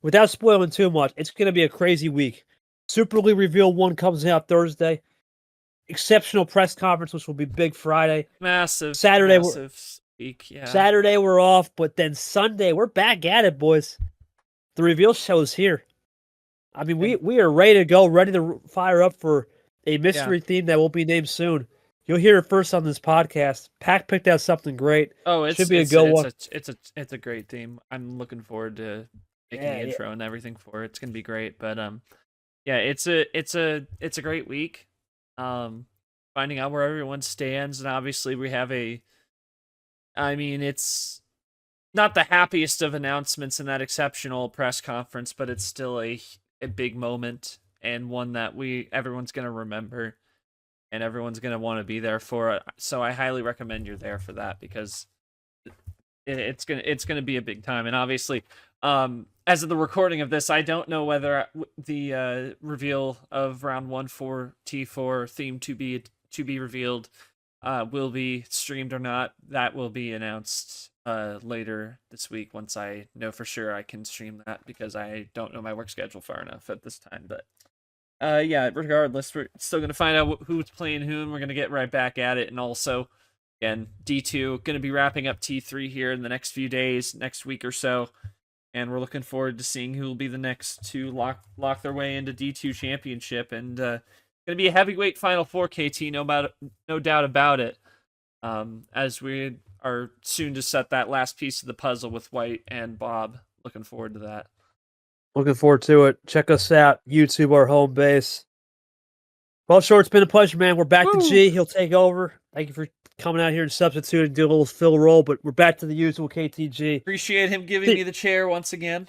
without spoiling too much, it's going to be a crazy week. Super League Reveal 1 comes out Thursday. Exceptional press conference, which will be big Friday. Massive Saturday week, yeah. Saturday we're off, but then Sunday we're back at it, boys. The reveal show is here. I mean, we are ready to go, ready to fire up for a mystery theme that will be named soon. You'll hear it first on this podcast. Pack picked out something great. Oh, it should be a good one. It's a great theme. I'm looking forward to making the intro and everything for it. It's gonna be great. But yeah, it's a great week. Finding out where everyone stands, and obviously we have it's not the happiest of announcements in that exceptional press conference, but it's still a big moment and one that everyone's gonna remember. And everyone's going to want to be there for it. So I highly recommend you're there for that because it's gonna be a big time. And obviously, as of the recording of this, I don't know whether the reveal of round 1 for T4 theme to be revealed will be streamed or not. That will be announced later this week once I know for sure I can stream that because I don't know my work schedule far enough at this time. But yeah, regardless, we're still going to find out who's playing whom. We're going to get right back at it. And also, again, D2 going to be wrapping up T3 here in the next few days, next week or so. And we're looking forward to seeing who will be the next to lock their way into D2 championship. And going to be a heavyweight Final Four, KT, no doubt about it. As we are soon to set that last piece of the puzzle with White and Bob. Looking forward to that. Looking forward to it. Check us out. YouTube, our home base. Well, Short, it's been a pleasure, man. We're back to G. He'll take over. Thank you for coming out here and substituting, do a little fill role, but we're back to the usual KTG. Appreciate him giving me the chair once again.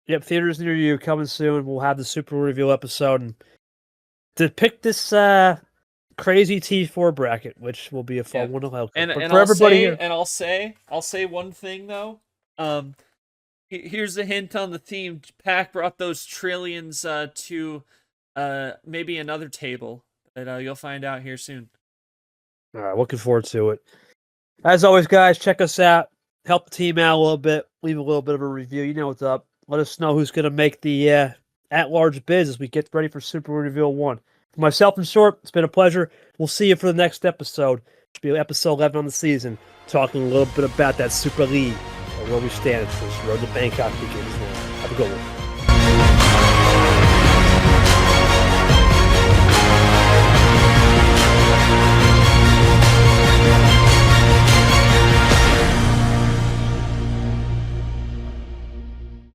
Yep, theaters near you coming soon. We'll have the Super Reveal episode and to pick this crazy T4 bracket, which will be a fun one to help. And for I'll everybody say, here. and I'll say one thing though. Here's a hint on the theme. Pack brought those trillions to maybe another table that you'll find out here soon. All right, looking forward to it. As always, guys, check us out. Help the team out a little bit. Leave a little bit of a review. You know what's up. Let us know who's going to make the at-large bids as we get ready for Super Reveal 1. For myself and Short, it's been a pleasure. We'll see you for the next episode. It should be episode 11 on the season, talking a little bit about that Super League. Where we stand for this road to Bangkok begins now. Have a good one.